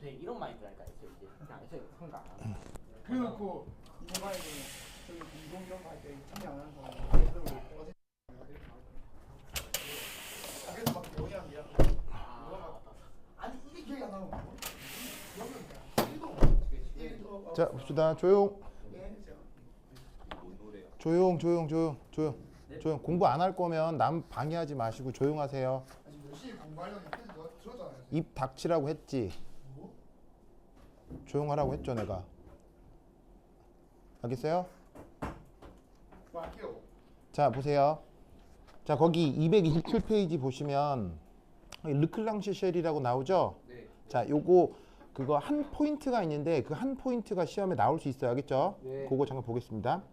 보통 이런 마인드랄까 했어요. 이제 그냥 해서 생각 안 하고. 그래놓고 이번에는 저희 공동경 할때 참여 안 하는 사람이 어제 그래서 막 영향이야. 아니 이게 기억이 안 나는 거고. 자 봅시다. 조용. 조용. 공부 안 할 거면 남 방해하지 마시고 조용하세요. 지금 열심히 공부하려고 들었잖아요. 입 닥치라고 했지. 조용하라고 했죠 내가. 알겠어요? 할게요. 자 보세요. 자 거기 227페이지 보시면 르클랑시 쉘이라고 나오죠? 네. 자 요거 그거 한 포인트가 있는데 그 한 포인트가 시험에 나올 수 있어요. 알겠죠? 네. 그거 잠깐 보겠습니다.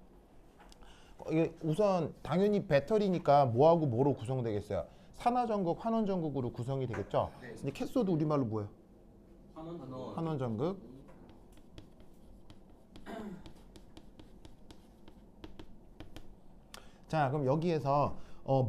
이게 우선 당연히 배터리니까 뭐하고 뭐로 구성되겠어요? 산화전극, 환원전극으로 구성이 되겠죠? 네. 근데 캐소드 우리말로 뭐예요? 환원. 환원전극. 자 그럼 여기에서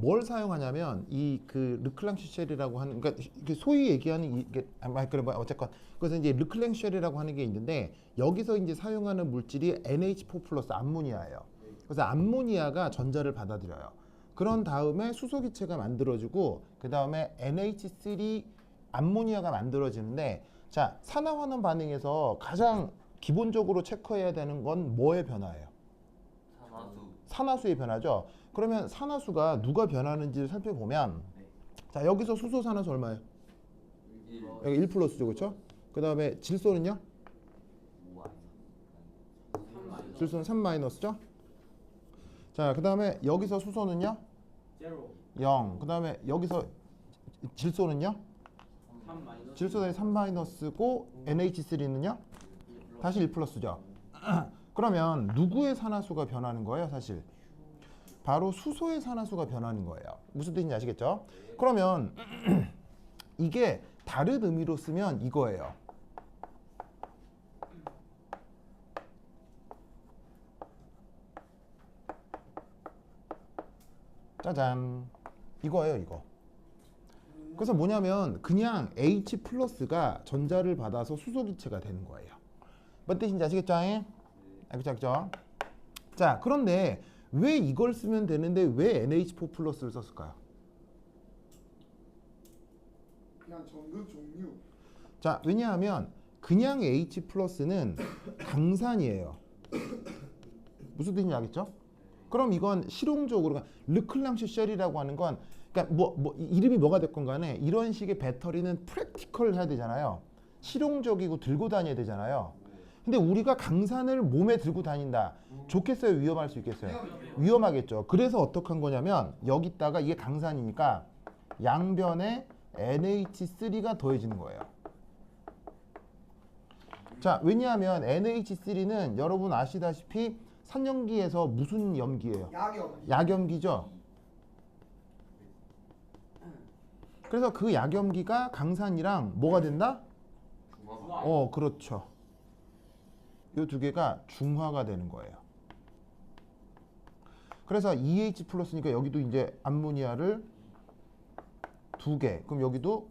뭘 사용하냐면 이 그 르클랑슈쉘이라고 하는 그러니까 소위 얘기하는 이게 그래 뭐 어쨌건 그래서 이제 르클랑슈쉘이라고 하는 게 있는데 여기서 이제 사용하는 물질이 NH4 플러스 암모니아예요. 그래서 암모니아가 전자를 받아들여요. 그런 다음에 수소기체가 만들어지고 그 다음에 NH3 암모니아가 만들어지는데 자 산화환원 반응에서 가장 기본적으로 체크해야 되는 건 뭐의 변화예요? 산화수의 변화죠. 그러면 산화수가 누가 변하는지를 살펴보면 자 여기서 수소 산화수 얼마예요? 여기 1 플러스죠, 그렇죠? 그 다음에 질소는요? 질소는 3 마이너스죠? 자, 그 다음에 여기서 수소는요? 0. 그 다음에 여기서 질소는요? 질소는 3 마이너스고 NH3는요? 다시 1 플러스죠. 그러면 누구의 산화수가 변하는 거예요, 사실? 바로 수소의 산화수가 변하는 거예요. 무슨 뜻인지 아시겠죠? 그러면 이게 다른 의미로 쓰면 이거예요. 짜잔. 이거예요, 이거. 그래서 뭐냐면 그냥 H 플러스가 전자를 받아서 수소기체가 되는 거예요. 뭔 뜻인지 아시겠죠? 알겠죠? 자, 그런데 왜 이걸 쓰면 되는데 왜 NH4 플러스를 썼을까요? 그냥 전극 종류. 자, 왜냐하면 그냥 H 플러스는 강산이에요. 무슨 뜻인지 알겠죠? 그럼 이건 실용적으로 그러니까 르클랑슈 쉘이라고 하는 건 그러니까 뭐 이름이 뭐가 됐건 간에 이런 식의 배터리는 프랙티컬 해야 되잖아요. 실용적이고 들고 다녀야 되잖아요. 근데 우리가 강산을 몸에 들고 다닌다. 좋겠어요? 위험할 수 있겠어요? 위험하겠죠. 그래서 어떻게 한 거냐면 여기다가 이게 강산이니까 양변에 NH3가 더해지는 거예요. 자, 왜냐하면 NH3는 여러분 아시다시피 산염기에서 무슨 염기예요? 약염기죠. 그래서 그 약염기가 강산이랑 뭐가 된다? 그렇죠. 이 두 개가 중화가 되는 거예요. 그래서 EH 플러스니까 여기도 이제 암모니아를 2개. 그럼 여기도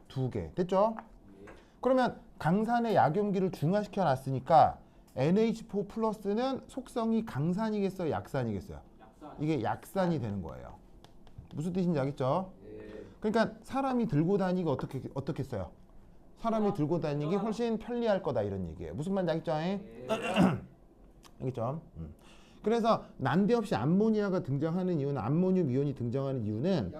2개. 됐죠? 그러면 강산의 약염기를 중화시켜 놨으니까 NH4 플러스는 속성이 강산이겠어요? 약산이겠어요? 이게 약산이 되는 거예요. 무슨 뜻인지 알겠죠? 그러니까 사람이 들고 다니기 어떻게 써요? 사람이 들고 다니기 훨씬 편리할 거다 이런 얘기예요. 무슨 말인지 알겠죠? 알겠죠? 그래서 난데없이 암모니아가 등장하는 이유는 암모늄 이온이 등장하는 이유는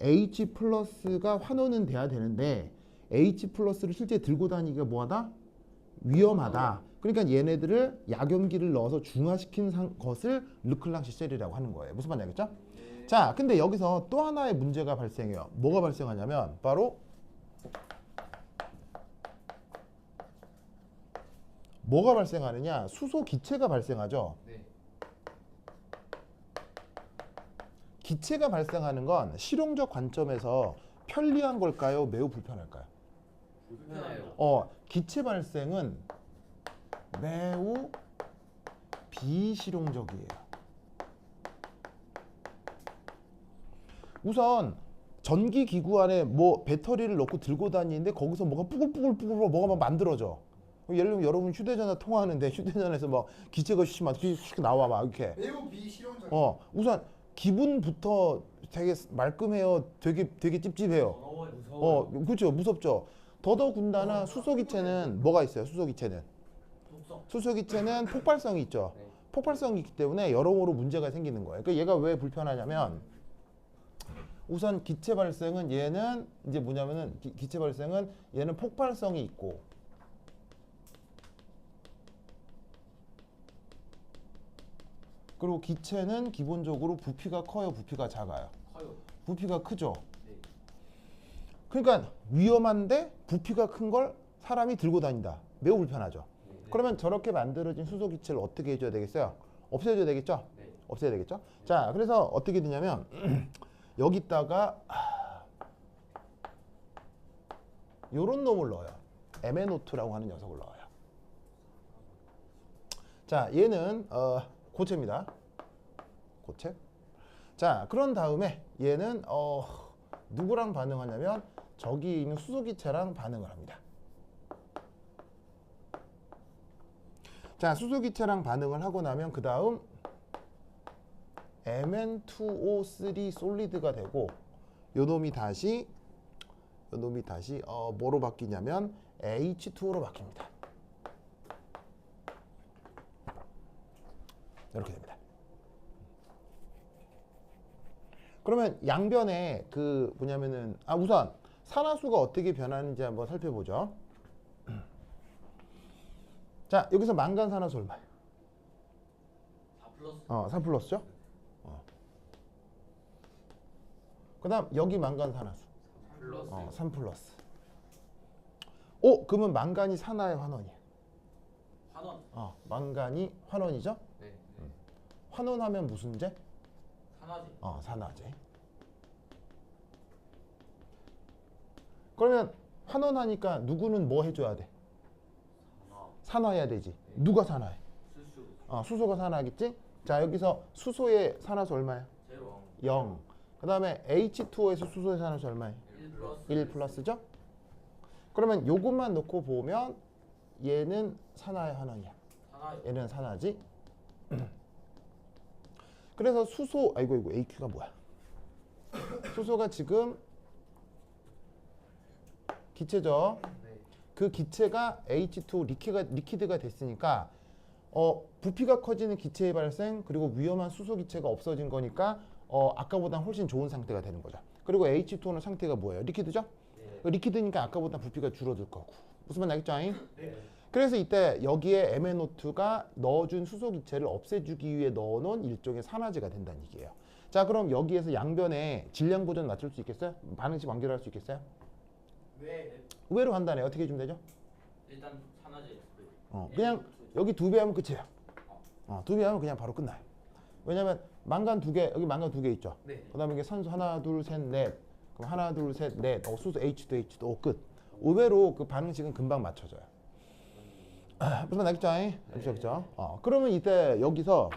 H 플러스가 환원은 돼야 되는데 H 플러스를 실제 들고 다니기가 뭐하다? 위험하다. 그러니까 얘네들을 약염기를 넣어서 중화시킨 것을 르클랑시 쉘이라고 하는 거예요. 무슨 말인지 알겠죠? 자, 근데 여기서 또 하나의 문제가 발생해요. 뭐가 발생하냐면 바로 뭐가 발생하느냐? 수소 기체가 발생하죠. 기체가 발생하는 건 실용적 관점에서 편리한 걸까요? 매우 불편할까요? 기체 발생은 매우 비실용적이에요. 우선 전기 기구 안에 뭐 배터리를 넣고 들고 다니는데 거기서 뭐가 뿌글뿌글 뭐가 막 만들어져. 예를 들면 여러분 휴대전화 통화하는데 휴대전화에서 막 기체가 막 나와 막 이렇게. 매우 비실용적. 우선 기분부터 되게 말끔해요. 되게 찝찝해요. 무서워. 그렇죠. 무섭죠. 더더군다나 수소기체는 뭐가 있어요? 수소기체는 독성. 수소기체는 폭발성이 있죠. 네. 폭발성이 있기 때문에 여러모로 문제가 생기는 거예요. 그러니까 얘가 왜 불편하냐면 우선 기체 발생은 얘는 이제 뭐냐면은 기체 발생은 얘는 폭발성이 있고 그리고 기체는 기본적으로 부피가 커요, 부피가 작아요. 커요. 부피가 크죠. 네. 그러니까 위험한데 부피가 큰 걸 사람이 들고 다닌다. 매우 불편하죠. 네. 그러면 저렇게 만들어진 수소 기체를 어떻게 해줘야 되겠어요? 없애줘야 되겠죠? 네. 없애야 되겠죠? 자, 그래서 어떻게 되냐면 여기다가 요런 놈을 넣어요. MnO2라고 하는 녀석을 넣어요. 자, 얘는 고체입니다. 고체. 자, 그런 다음에 얘는 누구랑 반응하냐면 저기 있는 수소기체랑 반응을 합니다. 자, 수소기체랑 반응을 하고 나면 그 다음 Mn2O3 솔리드가 되고 요놈이 다시 뭐로 바뀌냐면 H2O로 바뀝니다. 이렇게 됩니다. 그러면 양변에 그 뭐냐면은 우선 산화수가 어떻게 변하는지 한번 살펴보죠. 자, 여기서 망간 산화수 얼마예요? 4+. 3 플러스죠? 그 다음 여기 망간 산화수 3+. 3 플러스. 그러면 망간이 산화의 환원이에요. 환원. 망간이 환원이죠? 네. 환원하면 무슨 제? 산화제. 산화제. 그러면 환원하니까 누구는 뭐 해줘야 돼? 산화해야 되지. 누가 산화해? 수수. 수소가 산화하겠지? 자, 여기서 수소의 산화수 얼마야? 0. 0. 그 다음에 H2O에서 수소의 산화수 얼마야? 1+. 1 플러스죠? 그러면 요것만 놓고 보면 얘는 산화의 환원이야. 산화제. 얘는 산화지. 그래서 수소, 이거 AQ가 뭐야? 수소가 지금 기체죠. 네. 그 기체가 H2O 리퀴드가 됐으니까 부피가 커지는 기체의 발생 그리고 위험한 수소 기체가 없어진 거니까 아까보다 훨씬 좋은 상태가 되는 거죠. 그리고 H2O는 상태가 뭐예요? 리퀴드죠? 네. 리퀴드니까 아까보다 부피가 줄어들 거고. 무슨 말 나겠죠? 네. 그래서 이때 여기에 MnO2가 넣어준 수소 기체를 없애주기 위해 넣어놓은 일종의 산화제가 된다는 얘기예요. 자, 그럼 여기에서 양변에 질량 보존 맞출 수 있겠어요? 반응식 완결할 수 있겠어요? 네. 의외로 간단해요. 어떻게 해주면 되죠? 일단 산화제. 그냥 여기 2배 하면 끝이에요. 2배 하면 그냥 바로 끝나요. 왜냐면 망간 2개, 여기 망간 2개 있죠? 네. 그 다음에 이게 산소 하나, 둘, 셋, 넷. 그럼 하나, 둘, 셋, 넷. 수소 H2, 끝. 의외로 그 반응식은 금방 맞춰져요. 무슨 말 나겠죠? 그렇죠? 그러면 이때 여기서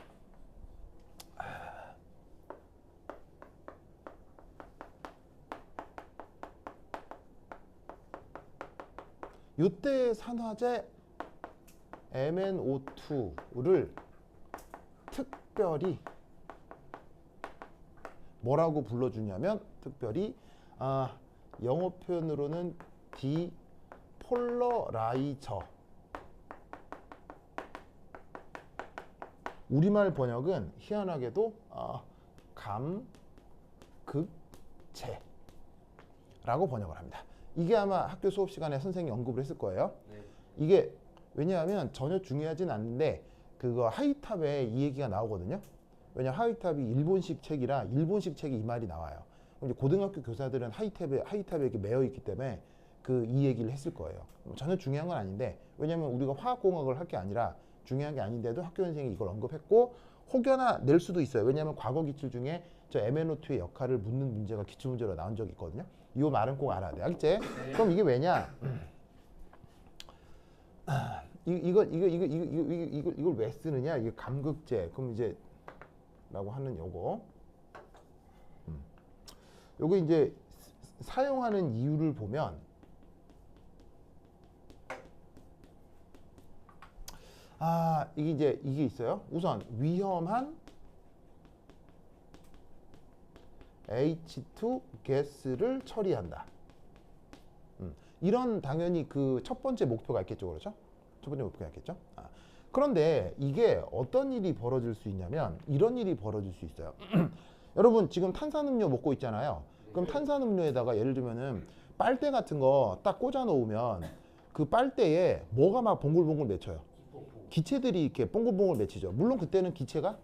이때 산화제 MnO2를 특별히 뭐라고 불러주냐면 특별히 영어 표현으로는 디폴러라이저. 우리말 번역은 희한하게도 감극체라고 번역을 합니다. 이게 아마 학교 수업 시간에 선생님이 언급을 했을 거예요. 네. 이게 왜냐하면 전혀 중요하진 않은데 그거 하이탑에 이 얘기가 나오거든요. 왜냐 하이탑이 일본식 책이라 일본식 책이 이 말이 나와요. 이제 고등학교 교사들은 하이탑에 이렇게 매여 있기 때문에 이 얘기를 했을 거예요. 전혀 중요한 건 아닌데 왜냐하면 우리가 화학공학을 할 게 아니라 중요한 게 아닌데도 학교 선생님이 이걸 언급했고 혹여나 낼 수도 있어요. 왜냐하면 과거 기출 중에 저 MnO2의 역할을 묻는 문제가 기출 문제로 나온 적이 있거든요. 이 말은 꼭 알아야 돼. 알겠지? 네. 그럼 이게 왜냐? 이걸 왜 쓰느냐? 이게 감극제. 그럼 이제 라고 하는 요거. 요거 이제 사용하는 이유를 보면 이게 있어요. 우선 위험한 H2 가스를 처리한다. 이런 당연히 그 첫 번째 목표가 있겠죠, 그렇죠? 첫 번째 목표가 있겠죠. 그런데 이게 어떤 일이 벌어질 수 있냐면 이런 일이 벌어질 수 있어요. 여러분 지금 탄산음료 먹고 있잖아요. 그럼 탄산음료에다가 예를 들면은 빨대 같은 거 딱 꽂아 놓으면 그 빨대에 뭐가 막 봉글봉글 맺혀요. 기체들이 이렇게 봉글봉글 맺히죠. 물론 그때는 기체가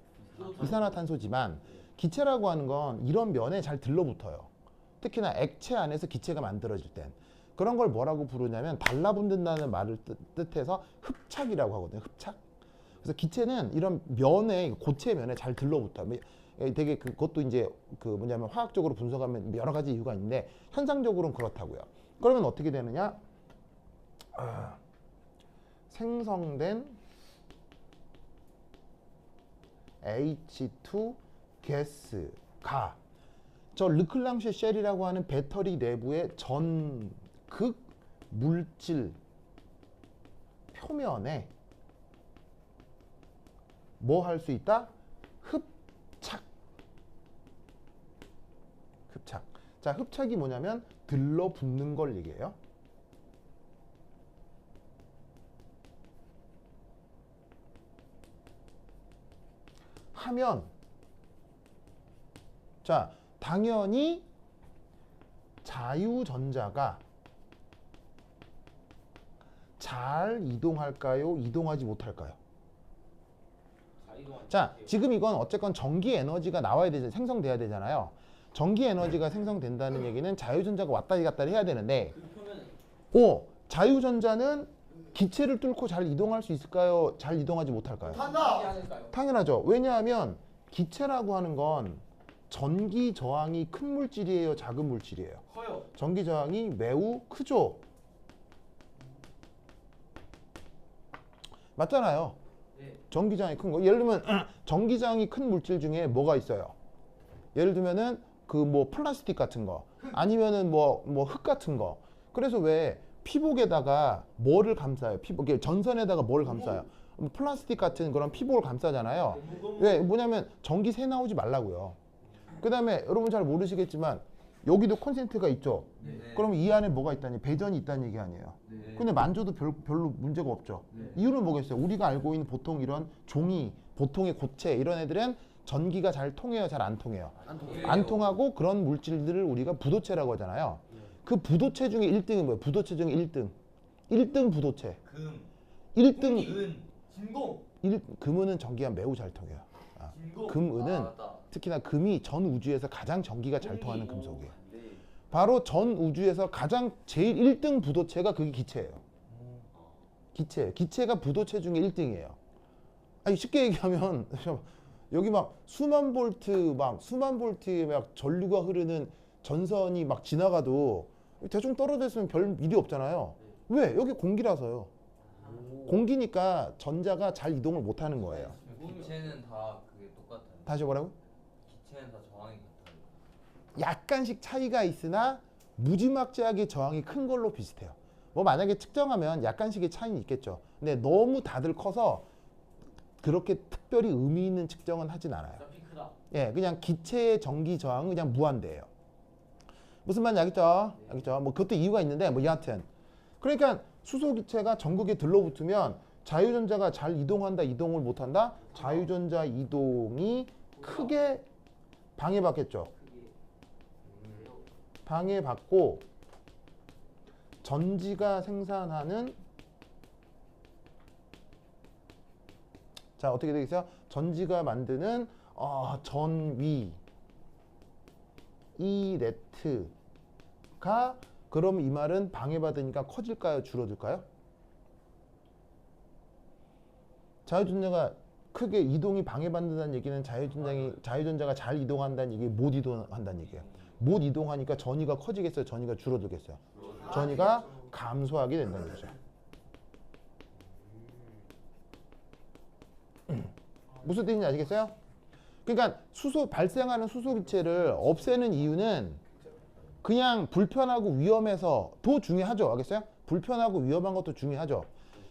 이산화탄소지만 기체라고 하는 건 이런 면에 잘 들러붙어요. 특히나 액체 안에서 기체가 만들어질 땐 그런 걸 뭐라고 부르냐면 달라붙는다는 말을 뜻해서 흡착이라고 하거든요. 흡착. 그래서 기체는 이런 면에 고체 면에 잘 들러붙어요. 되게 그것도 이제 그 뭐냐면 화학적으로 분석하면 여러 가지 이유가 있는데 현상적으로는 그렇다고요. 그러면 어떻게 되느냐? 생성된 H2 가스가 저 르클랑쉐 쉘이라고 하는 배터리 내부의 전극 물질 표면에 뭐 할 수 있다? 흡착. 흡착. 자, 흡착이 뭐냐면 들러붙는 걸 얘기해요. 하면 자, 당연히 자유전자가 잘 이동할까요? 이동하지 못할까요? 자, 지금 이건 어쨌건 전기 에너지가 나와야 되잖아요. 생성돼야 되잖아요. 전기 에너지가 생성된다는 얘기는 자유전자가 왔다리 갔다리 해야 되는데 자유전자는 기체를 뚫고 잘 이동할 수 있을까요? 잘 이동하지 못할까요? 당연하죠. 왜냐하면 기체라고 하는 건 전기 저항이 큰 물질이에요? 작은 물질이에요? 커요. 전기 저항이 매우 크죠? 맞잖아요. 네. 전기 저항이 큰 거. 예를 들면 전기 저항이 큰 물질 중에 뭐가 있어요? 예를 들면은 그 뭐 플라스틱 같은 거 아니면은 뭐 흙 같은 거. 그래서 왜 피복에다가 뭐를 감싸요? 피복, 전선에다가 뭘 감싸요? 플라스틱 같은 그런 피복을 감싸잖아요. 왜? 뭐냐면 전기 새 나오지 말라고요. 그 다음에 여러분 잘 모르시겠지만 여기도 콘센트가 있죠. 네. 그럼 이 안에 뭐가 있다니? 배전이 있다는 얘기 아니에요. 네. 근데 만져도 별로 문제가 없죠. 네. 이유는 뭐겠어요? 우리가 알고 있는 보통 이런 종이, 보통의 고체 이런 애들은 전기가 잘 통해요? 잘 안 통해요? 안 통하고 그런 물질들을 우리가 부도체라고 하잖아요. 그 부도체 중에 1등이 뭐예요? 부도체 중에 1등. 1등 부도체. 금. 1등 은. 진공. 금은은 전기가 매우 잘 통해요. 진공. 금은은 맞다. 특히나 금이 전 우주에서 가장 전기가 잘 통하는 금속이에요. 네. 바로 전 우주에서 가장 제일 1등 부도체가 그게 기체예요. 기체. 기체가 부도체 중에 1등이에요. 아니 쉽게 얘기하면 여기 막 수만 볼트의 막 전류가 흐르는 전선이 막 지나가도 대충 떨어져 있으면 별 일이 없잖아요. 왜? 여기 공기라서요. 공기니까 전자가 잘 이동을 못 하는 거예요. 기체는 다 그게 똑같아요. 다시 뭐라고? 기체는 다 저항이 같아요. 약간씩 차이가 있으나 무지막지하게 저항이 큰 걸로 비슷해요. 뭐 만약에 측정하면 약간씩의 차이는 있겠죠. 근데 너무 다들 커서 그렇게 특별히 의미 있는 측정은 하진 않아요. 어차피 크다. 예, 그냥 기체의 전기 저항은 그냥 무한대예요. 무슨 말인지 알겠죠? 알겠죠? 뭐 그것도 이유가 있는데 뭐 여하튼 그러니까 수소 기체가 전극에 들러붙으면 자유전자가 잘 이동한다, 이동을 못한다. 자유전자 이동이 크게 방해받겠죠. 방해받고 전지가 생산하는 자 어떻게 되겠어요? 전지가 만드는 전위 E 네트가 그럼 이 말은 방해받으니까 커질까요? 줄어들까요? 자유전자가 크게 이동이 방해받는다는 얘기는 자유전자가 잘 이동한다는 얘기, 못 이동한다는 얘기예요. 못 이동하니까 전위가 커지겠어요? 전위가 줄어들겠어요? 전위가 감소하게 된다는 거죠. 무슨 뜻인지 아시겠어요? 그러니까 발생하는 수소 기체를 없애는 이유는 그냥 불편하고 위험해서 더 중요하죠. 알겠어요? 불편하고 위험한 것도 중요하죠.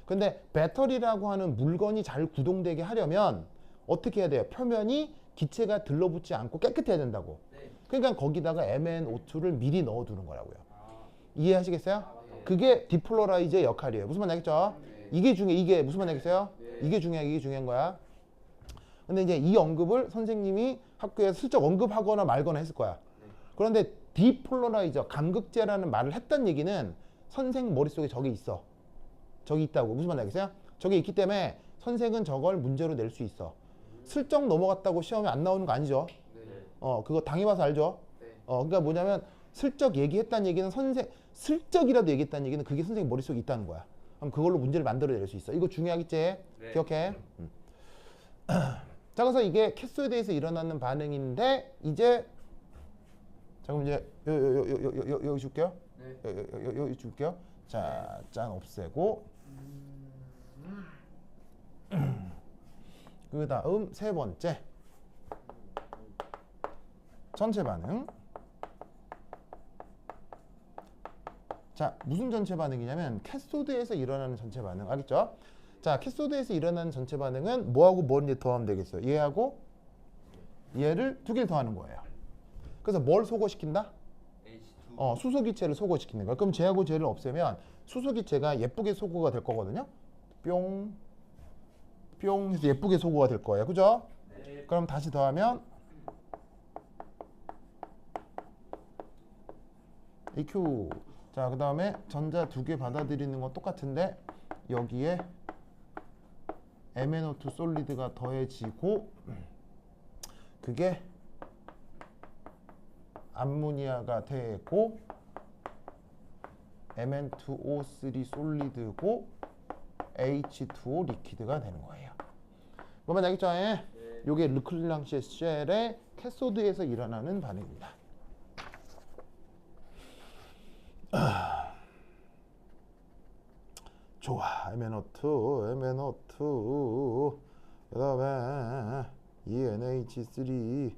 근데 배터리라고 하는 물건이 잘 구동되게 하려면 어떻게 해야 돼요? 표면이 기체가 들러붙지 않고 깨끗해야 된다고. 네. 그러니까 거기다가 MnO2를 미리 넣어두는 거라고요. 아, 이해하시겠어요? 네. 그게 디플로라이즈의 역할이에요. 무슨 말인지 알겠죠? 네. 이게 무슨 말인지 알겠어요? 네. 이게 중요한 거야. 근데 이제 이 언급을 선생님이 학교에서 슬쩍 언급하거나 말거나 했을 거야. 네. 그런데 디폴러라이저, 감극제라는 말을 했단 얘기는 선생 머릿속에 저게 있어. 저기 있다고. 무슨 말인지 알겠어요? 저게 있기 때문에 선생은 저걸 문제로 낼 수 있어. 슬쩍 넘어갔다고 시험에 안 나오는 거 아니죠? 네. 그거 당해봐서 알죠? 네. 그러니까 뭐냐면 슬쩍 얘기했다는 얘기는 슬쩍이라도 얘기했다는 얘기는 그게 선생님 머릿속에 있다는 거야. 그럼 그걸로 문제를 만들어낼 수 있어. 이거 중요하겠지? 네. 기억해? 자, 그래서 이게 캐소에 대해서 일어나는 반응인데 이제 자, 그럼 이제 여기 줄게요. 네. 여기 줄게요. 자, 짠 없애고 그 다음 세 번째 전체 반응. 자, 무슨 전체 반응이냐면 캐소드에서 일어나는 전체 반응. 알겠죠? 자, 캐소드에서 일어나는 전체 반응은 뭐하고 뭘 이제 더하면 되겠어요? 얘하고 얘를 두 개를 더하는 거예요. 그래서 뭘 소거시킨다? H2. 수소기체를 소거시키는 거야. 그럼 쟤하고 쟤를 없애면 수소기체가 예쁘게 소거가 될 거거든요. 뿅, 뿅 해서 예쁘게 소거가 될 거예요. 그죠? 네. 그럼 다시 더하면 EQ. 자, 그 다음에 전자 두 개 받아들이는 건 똑같은데 여기에 MnO2 솔리드가 더해지고 그게 암모니아가 되고 Mn2O3 솔리드고 H2O 리퀴드가 되는 거예요. 뭐만 알겠죠? 네. 요게 르클랑시의 쉘의 캐소드에서 일어나는 반응입니다. 좋아. MnO2 그 다음에 ENH3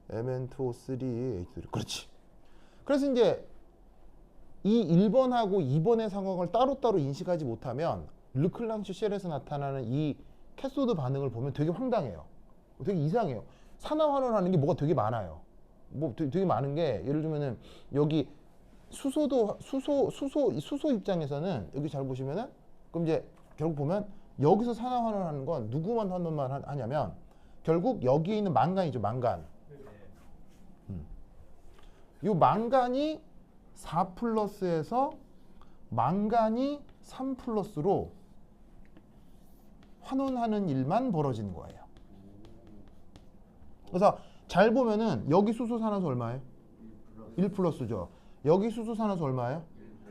Mn2O3 H2O 그렇지. 그래서 이제 이 1번하고 2번의 상황을 따로따로 인식하지 못하면 르클랑슈 쉘에서 나타나는 이 캐소드 반응을 보면 되게 황당해요. 되게 이상해요. 산화환원하는 게 뭐가 되게 많아요. 뭐 되게 많은 게 예를 들면은 여기 수소 입장에서는 여기 잘 보시면은 그럼 이제 결국 보면 여기서 산화환원하는 건 누구만 환원만 하냐면 결국 여기에 있는 망간이죠. 망간. 이 망간이 4 플러스에서 망간이 3 플러스로 환원하는 일만 벌어지는 거예요. 그래서 잘 보면은 여기 수소 산화수 얼마예요? 1 플러스죠. 여기 수소 산화수 얼마예요?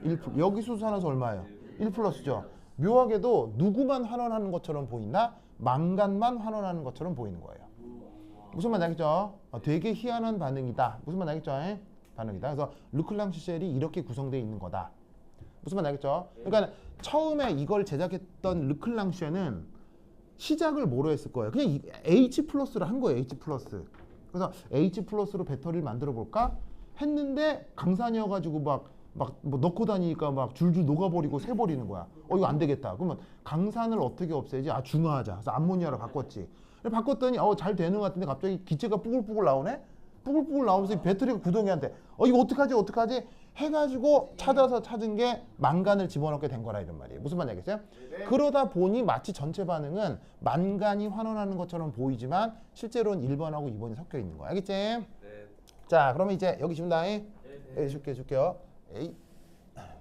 1 플러스. 여기 수소 산화수 얼마예요? 1 플러스죠. 묘하게도 누구만 환원하는 것처럼 보이나 망간만 환원하는 것처럼 보이는 거예요. 무슨 말 알겠죠? 되게 희한한 반응이다. 무슨 말 알겠죠? 반응이다. 그래서 르클랑슈 쉘이 이렇게 구성되어 있는 거다. 무슨 말 알겠죠? 그러니까 처음에 이걸 제작했던 르클랑슈는 시작을 뭐로 했을 거예요? 그냥 H 플러스를 한 거예요. H 플러스. 그래서 H 플러스로 배터리를 만들어 볼까 했는데 강산이어가지고 막 뭐 넣고 다니니까 막 줄줄 녹아버리고 새버리는 거야. 이거 안 되겠다. 그러면 강산을 어떻게 없애지? 중화하자. 그래서 암모니아로 바꿨지. 바꿨더니 잘 되는 것 같은데 갑자기 기체가 뿌글뿌글 나오네. 뿌글뿌글 나오면서 배터리가 구동이 안 돼. 이거 어떡하지 해가지고 찾은 게 망간을 집어넣게 된 거라 이런 말이에요. 무슨 말인지 알겠어요? 네. 그러다 보니 마치 전체 반응은 망간이 환원하는 것처럼 보이지만 실제로는 1번하고 2번이 섞여 있는 거야. 알겠지? 네. 자, 그러면 이제 여기 지금 다이 네. 줄게요. 에이.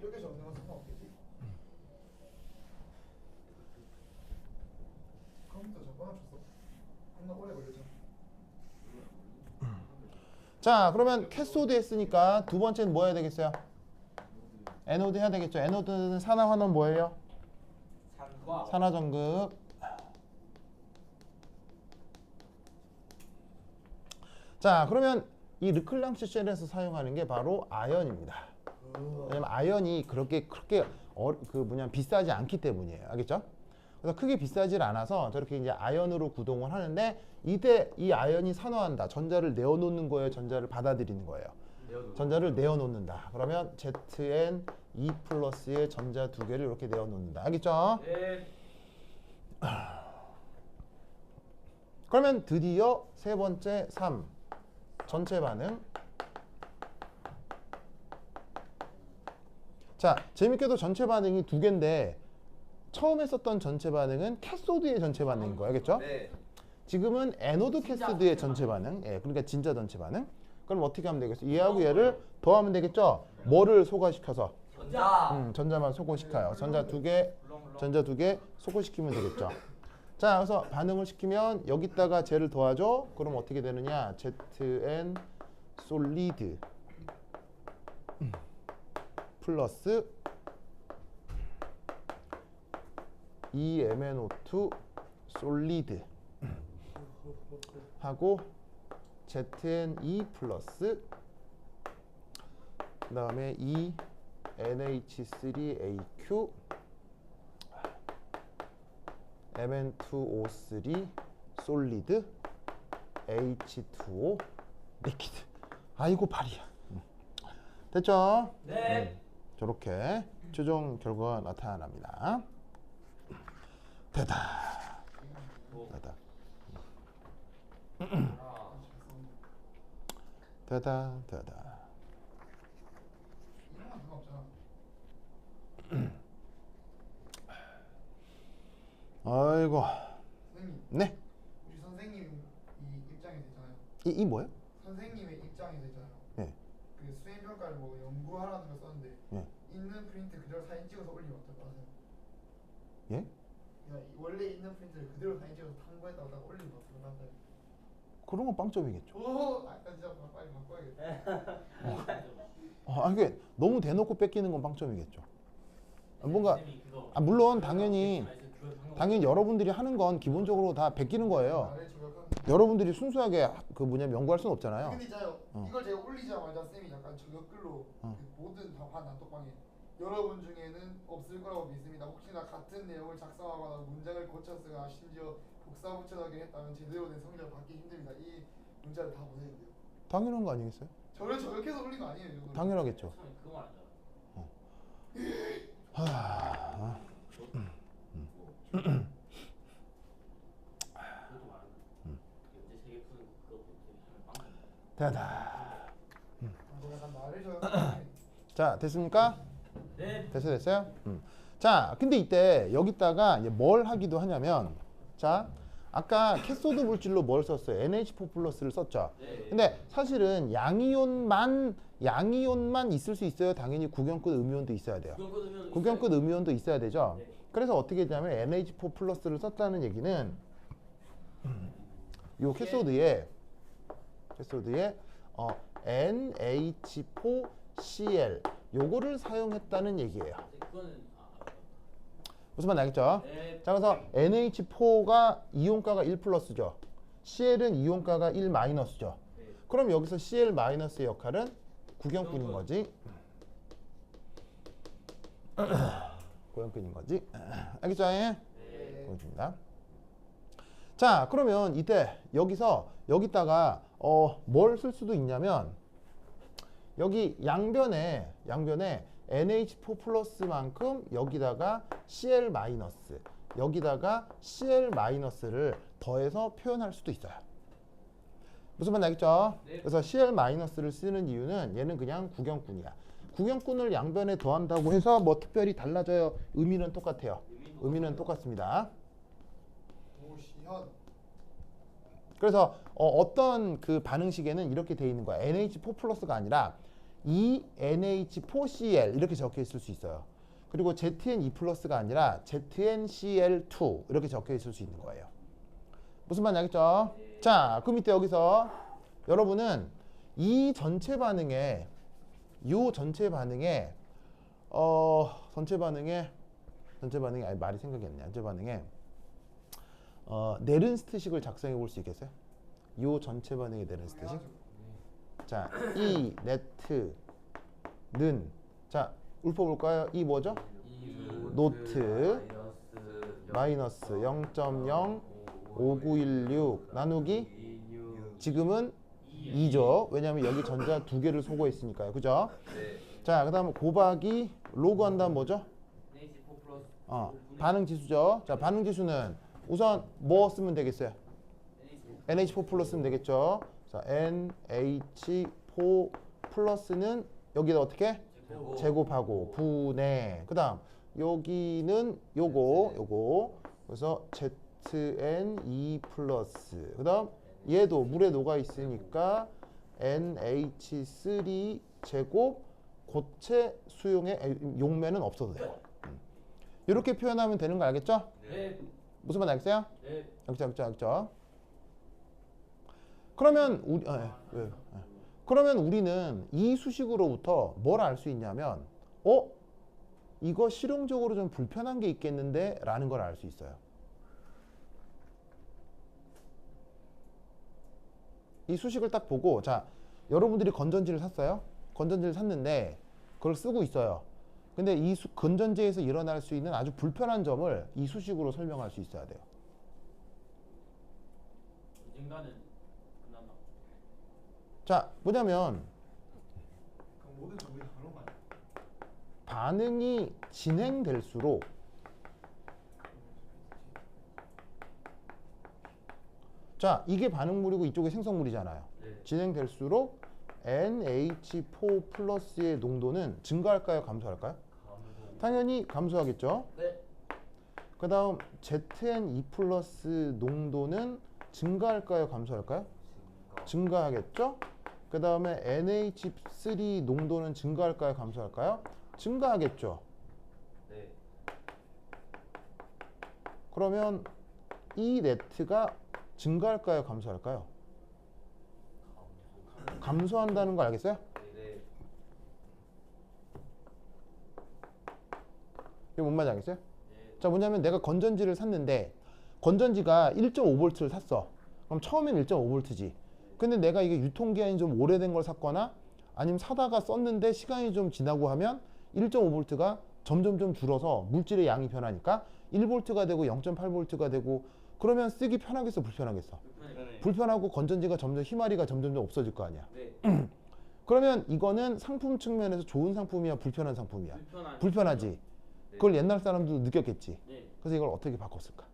이렇게 적는 건 상관없겠지? 컴퓨터 저거 하나 줬어? 겁나 오래 걸렸잖아. 자, 그러면 캐소드 했으니까 두 번째는 뭐 해야 되겠어요? 에노드 해야 되겠죠. 에노드는 산화 환원 뭐예요? 산화. 산화 전극. 자, 그러면 이 르클랑슈 쉘에서 사용하는 게 바로 아연입니다. 왜냐면 아연이 그렇게 비싸지 않기 때문이에요. 알겠죠? 그래서 크게 비싸질 않아서 저렇게 이제 아연으로 구동을 하는데 이때 이 아연이 산화한다. 전자를 내어놓는 거예요. 전자를 받아들이는 거예요. 전자를 내어놓는다. 그러면 Zn 2 플러스의 전자 두 개를 이렇게 내어놓는다. 알겠죠? 네. 그러면 드디어 세 번째 3 전체 반응. 자, 재밌게도 전체 반응이 두 개인데 처음에 썼던 전체 반응은 캐소드의 전체 반응인 거예요. 알겠죠? 네. 지금은 에노드 캐스드의 전체 반응. 예, 그러니까 진짜 전체 반응. 그럼 어떻게 하면 되겠어요? 얘하고 얘를 더하면 되겠죠? 뭐를 소과시켜서? 전자만 소거시켜요. 전자 두 개 소거시키면 되겠죠. 자, 그래서 반응을 시키면 여기다가 쟤를 더하죠. 그럼 어떻게 되느냐? Zn 솔리드 플러스 EMnO2 솔리드 하고 ZN2 플러스 그 다음에 NH3AQ Mn2O3 솔리드 H2O 리퀴드. 아이고 발이야. 됐죠? 네. 저렇게 최종 결과가 나타납니다. 되다. 되다. 되다. 되다. 이런 건 상관없잖아. 아이고. 선생님, 네. 우리 선생님 이 입장에서 있잖아요. 이 뭐예요? 선생님의 입장에서 있잖아요. 네. 그 수행 평가를 뭐 연구하라는 걸 썼는데 네. 있는 프린트 그대로 사진 찍어서 올리면 어떨 것 같아요? 예? 그러니까 원래 있는 프린트를 그대로 사진 찍어서 탐구했다고 딱 올리면 어떨 것 같아요? 그런 건 빵점이겠죠. 오, 아까 진짜 빨리 바꿔야겠다. 이게 너무 대놓고 뺏기는 건 빵점이겠죠. 뭔가 물론 당연히 여러분들이 하는 건 기본적으로 다 베끼는 거예요. 나를 저격하는. 여러분들이 순수하게 연구할 수는 없잖아요. 근데 있잖아요. 이걸 제가 올리자마자 쌤이 약간 저격글로 그 모든 답한 단톡방에 여러분 중에는 없을 거라고 믿습니다. 혹시나 같은 내용을 작성하거나 문장을 고쳤거나 심지어 복사 붙여넣기 했다면 제대로 된 성적을 받기 힘듭니다. 이 문자를 다 보내야 돼요. 당연한 거 아니겠어요? 저를 저격해서 올린 거 아니에요? 이거는? 당연하겠죠. 그거 말하자. 그것도 말하자. 문제 세개 푸는 거 그거 하면 빵점. 되다. 약간 나를 저격하는. 자, 됐습니까? 네. 됐어요? 자, 근데 이때 여기다가 이제 뭘 하기도 하냐면, 자, 아까 캐소드 물질로 뭘 썼어요? NH4 플러스를 썼죠. 네. 근데 사실은 양이온만 있을 수 있어요. 당연히 구경끝 음이온도 있어야 돼요. 구경끝 음이온도 있어야 되죠. 네. 그래서 어떻게 되냐면 NH4 플러스를 썼다는 얘기는 요 캐소드에 NH4Cl 요거를 사용했다는 얘기예요. 그거는 무슨 말 알겠죠? 네. 자, 그래서 NH4가 이온가가 1 플러스죠. Cl은 이온가가 1 마이너스죠. 네. 그럼 여기서 Cl 마이너스의 역할은 구경꾼인 거지. 구경꾼인 거지. 알겠죠? 네. 보여줍니다. 자, 그러면 이때 여기다가 뭘 쓸 수도 있냐면 여기 양변에 NH4 플러스만큼 여기다가 Cl 마이너스 여기다가 Cl 마이너스를 더해서 표현할 수도 있어요. 무슨 말 알겠죠? 네. 그래서 Cl 마이너스를 쓰는 이유는 얘는 그냥 구경꾼이야. 구경꾼을 양변에 더한다고 해서 뭐 특별히 달라져요? 의미는 똑같아요. 의미는 똑같습니다. 오, 시현. 그래서 어떤 그 반응식에는 이렇게 돼 있는 거야. NH4 플러스가 아니라 ENH4Cl 이렇게 적혀 있을 수 있어요. 그리고 ZN2 플러스가 아니라 ZNCl2 이렇게 적혀 있을 수 있는 거예요. 무슨 말인지 알겠죠? 자, 그럼 이때 여기서 여러분은 이 전체 반응에 전체 반응에 아니 말이 생각이 안 나요. 전체 반응에 네른스트식을 작성해 볼 수 있겠어요? 요 전체 반응의 네른스트식. 자, 이 네트는 자, 읊어볼까요? 이 뭐죠? 노트 마이너스 0.05916 나누기 지금은 2죠. 왜냐하면 여기 전자 두 개를 소거했으니까요. 그죠? 네. 자, 그다음 곱하기 로그 한다면 뭐죠? NH4 플러스 반응 지수죠. 자, 반응 지수는 우선 뭐 쓰면 되겠어요? NH4 플러스 쓰면 되겠죠. 자, NH4 플러스는 여기다 어떻게? 제곱하고 분해. 그다음 여기는 요거. 그래서 ZN2 플러스. 그다음 얘도 물에 녹아 있으니까 NH3 제곱 고체 수용의 용매는 없어도 돼요. 이렇게 표현하면 되는 거 알겠죠? 네. 무슨 말 알겠어요? 네. 알겠죠? 그러면 그러면 우리는 이 수식으로부터 뭘 알 수 있냐면 이거 실용적으로 좀 불편한 게 있겠는데 라는 걸 알 수 있어요. 이 수식을 딱 보고 자, 여러분들이 건전지를 샀어요. 건전지를 샀는데 그걸 쓰고 있어요. 근데 이 건전지에서 일어날 수 있는 아주 불편한 점을 이 수식으로 설명할 수 있어야 돼요. 언젠가는 끝난다. 자, 뭐냐면 그럼 모든 정보이 그런 거 아니야? 반응이 진행될수록 자, 이게 반응물이고 이쪽이 생성물이잖아요. 네. 진행될수록 NH4 플러스의 농도는 증가할까요? 감소할까요? 당연히 감소하겠죠. 네. 그 다음 ZN2 플러스 농도는 증가할까요? 감소할까요? 증가하겠죠. 그 다음에 NH3 농도는 증가할까요? 감소할까요? 증가하겠죠. 네. 그러면 이 네트가 증가할까요? 감소할까요? 감소한다는 거 알겠어요? 네. 이게 뭔 말인지 알겠어요? 네. 자, 뭐냐면 내가 건전지를 샀는데 건전지가 1.5V를 샀어. 그럼 처음에는 1.5V지. 근데 내가 이게 유통기한이 좀 오래된 걸 샀거나 아니면 사다가 썼는데 시간이 좀 지나고 하면 1.5V가 점점 좀 줄어서 물질의 양이 변하니까 1V가 되고 0.8V가 되고 그러면 쓰기 편하겠어? 불편하겠어? 불편해. 불편하고 건전지가 점점 희마리가 점점 없어질 거 아니야. 네. 그러면 이거는 상품 측면에서 좋은 상품이야? 불편한 상품이야? 불편한. 불편하지. 그걸 옛날 사람들도 느꼈겠지. 네. 그래서 이걸 어떻게 바꿨을까?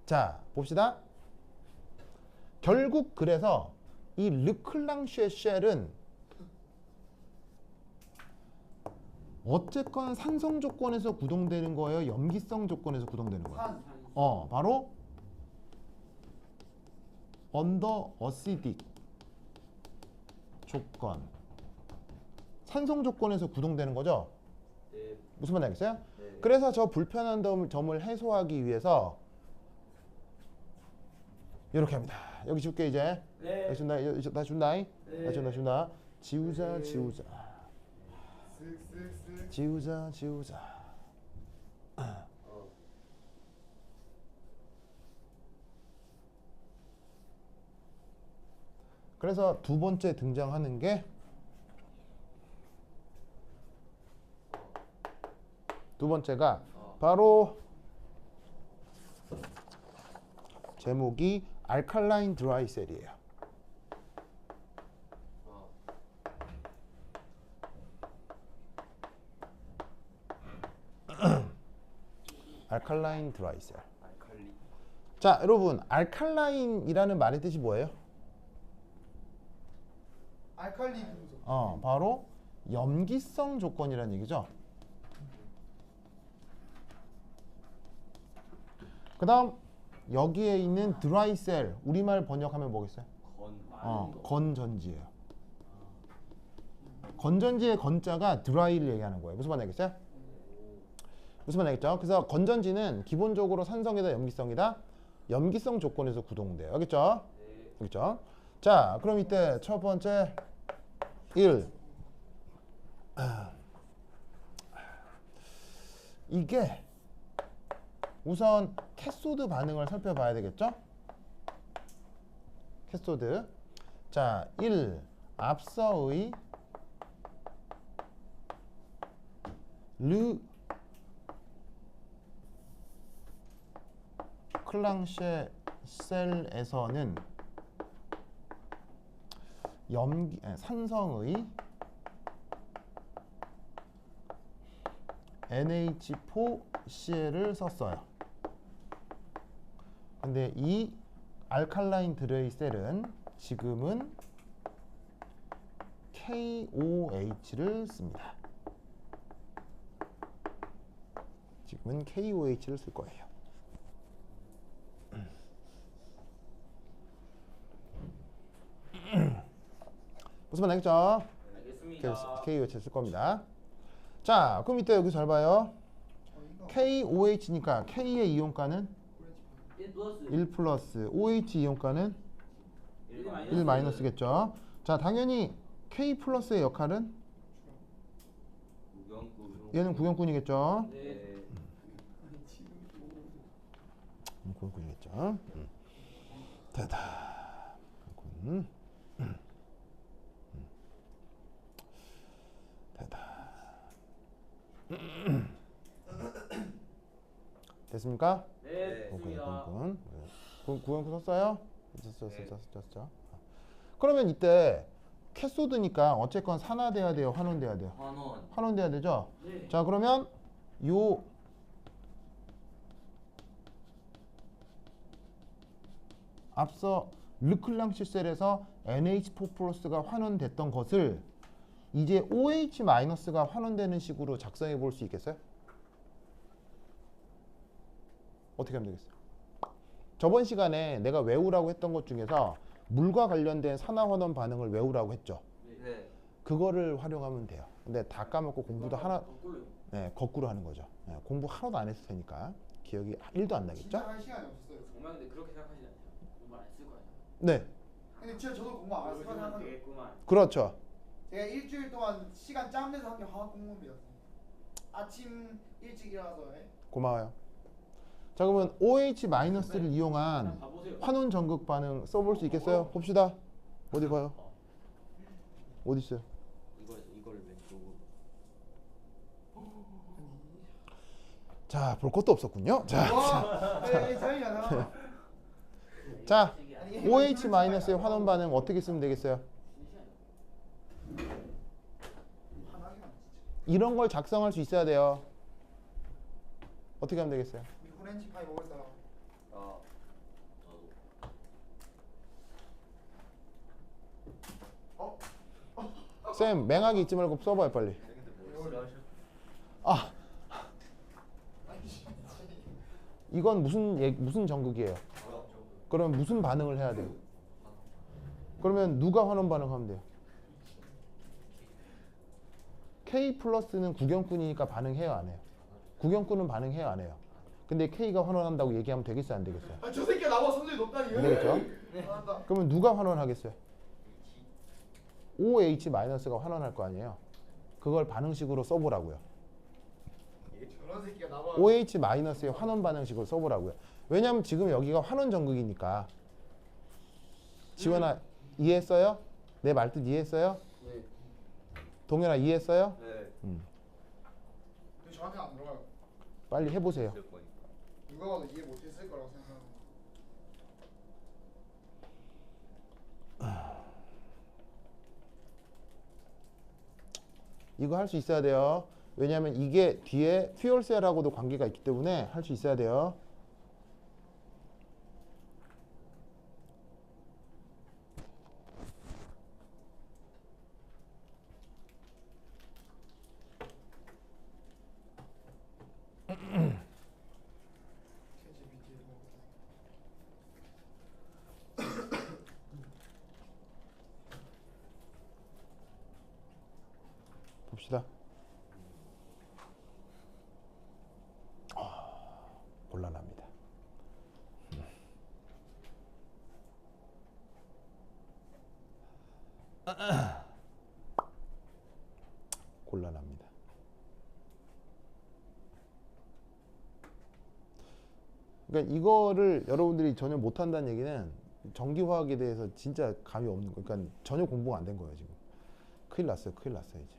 자, 봅시다. 결국 그래서 이 르클랑쉐 쉘은 어쨌건 산성 조건에서 구동되는 거예요? 염기성 조건에서 구동되는 거예요? 바로 언더 어시딕 조건. 산성 조건에서 구동되는 거죠? 네. 무슨 말인지 알겠어요? 네. 그래서 저 불편한 점을 해소하기 위해서 이렇게 합니다. 여기 줄게 이제. 네. 나 준다. 네. 나 준다. 지우자. 쓱쓱쓱. 지우자. 그래서 두 번째 등장하는 게 두 번째가 바로 제목이 알칼라인 드라이 셀이에요. 알칼라인 드라이 셀. 알칼리. 자, 여러분, 알칼라인이라는 말의 뜻이 뭐예요? 알칼리 금속. 바로 염기성 조건이라는 얘기죠. 그 다음 여기에 있는 드라이 셀, 우리말 번역하면 뭐겠어요? 건전지예요. 건전지의 건자가 드라이를 얘기하는 거예요. 무슨 말 알겠어요? 무슨 말 알겠죠? 그래서 건전지는 기본적으로 산성이다, 염기성이다. 염기성 조건에서 구동돼요. 알겠죠? 알겠죠? 자, 그럼 이때 첫 번째 1. 이게 우선 캐소드 반응을 살펴봐야 되겠죠? 캐소드. 자, 1. 앞서의 르클랑셰 셀에서는 산성의 NH4Cl을 썼어요. 근데 이 알칼라인 드레이 셀은 지금은 KOH를 씁니다. 지금은 KOH를 쓸 거예요. 무슨 말 알겠죠? 알겠습니다. KOH를 쓸 겁니다. 자, 그럼 이때 여기 잘 봐요. KOH니까 K의 이온가는 1 플러스 1 플러스 OH 이온가는 1 1 마이너스겠죠. 자, 당연히 K 플러스의 역할은 얘는 구경꾼이겠죠. 네. 구경꾼이겠죠. 됐다. 구경꾼. 됐다. 됐습니까? 네, 됐습니다. 구경꾼. 구경꾼 썼어요? 썼죠. 그러면 이때 캐소드니까 어쨌건 산화돼야 돼요, 환원돼야 돼요? 환원. 환원돼야 되죠? 네. 자, 그러면 요 앞서 르클랑시 셀에서 NH4+가 환원됐던 것을 이제 OH-가 환원되는 식으로 작성해 볼 수 있겠어요? 어떻게 하면 되겠어요? 저번 시간에 내가 외우라고 했던 것 중에서 물과 관련된 산화환원 반응을 외우라고 했죠. 네. 그거를 활용하면 돼요. 근데 다 까먹고 공부도 하나, 거꾸로요. 네, 거꾸로 하는 거죠. 네, 공부 하나도 안 했을 테니까 기억이 1도 안 나겠죠? 진짜 할 시간이 없었어요. 정말 근데 그렇게 생각하시지 않아요? 공부 안 했을 거예요. 네, 근데 진짜 저도 공부 안 했을 요즘은 거예요. 되겠구만. 그렇죠. 제가 일주일 동안 시간 짬 내서 한 게 화학 공부입니다. 아침 일찍 일어나서 고마워요. 자, 그러면 OH-를 그냥 이용한 봐보세요. 환원 전극 반응 써볼 수 있겠어요? 봅시다. 어디 봐요? 어디 있어요? 이걸 왼쪽으로. 자, 볼 것도 없었군요. 와, 저희가 자, 아니, OH-의 환원 반응 어떻게 쓰면 되겠어요? 화나기만 이런 걸 작성할 수 있어야 돼요. 어떻게 하면 되겠어요? 진짜. 프렌치 파이 먹을 사람. 아, 저도. 쌤, 맹하게 있지 말고 써봐요, 빨리. 근데 뭐 싫어하셔? 아, 이건 무슨 전극이에요? 그럼 무슨 반응을 해야 돼요? 그러면 누가 환원 반응하면 돼요? K 플러스는 구경꾼이니까 반응해요, 안 해요? 구경꾼은 반응해요, 안 해요? 근데 K가 환원한다고 얘기하면 되겠어요, 안 되겠어요? 아, 저 새끼가 나와 성적이 높다니. 안 되겠죠? 잘한다. 그러면 누가 환원하겠어요? OH-가 환원할 거 아니에요? 그걸 반응식으로 써보라고요. 저런 새끼가 나와. OH-의 환원 반응식을 써보라고요. 왜냐면 지금 여기가 환원 전극이니까. 지원아, 이해했어요? 내 말뜻 이해했어요? 네. 동현아, 이해했어요? 네. 근데 저한테 안 들어가요. 빨리 해보세요. 있을 거니까. 누가 봐도 이해 못했을 거라고 생각하는. 이거 할 수 있어야 돼요. 왜냐하면 이게 뒤에 퓨얼셀하고도 관계가 있기 때문에 할 수 있어야 돼요. 봅시다. 곤란합니다. 곤란합니다. 그러니까 이거를 여러분들이 전혀 못한다는 얘기는 전기화학에 대해서 진짜 감이 없는 거. 그러니까 전혀 공부가 안 된 거예요 지금. 큰일 났어요, 큰일 났어요 이제.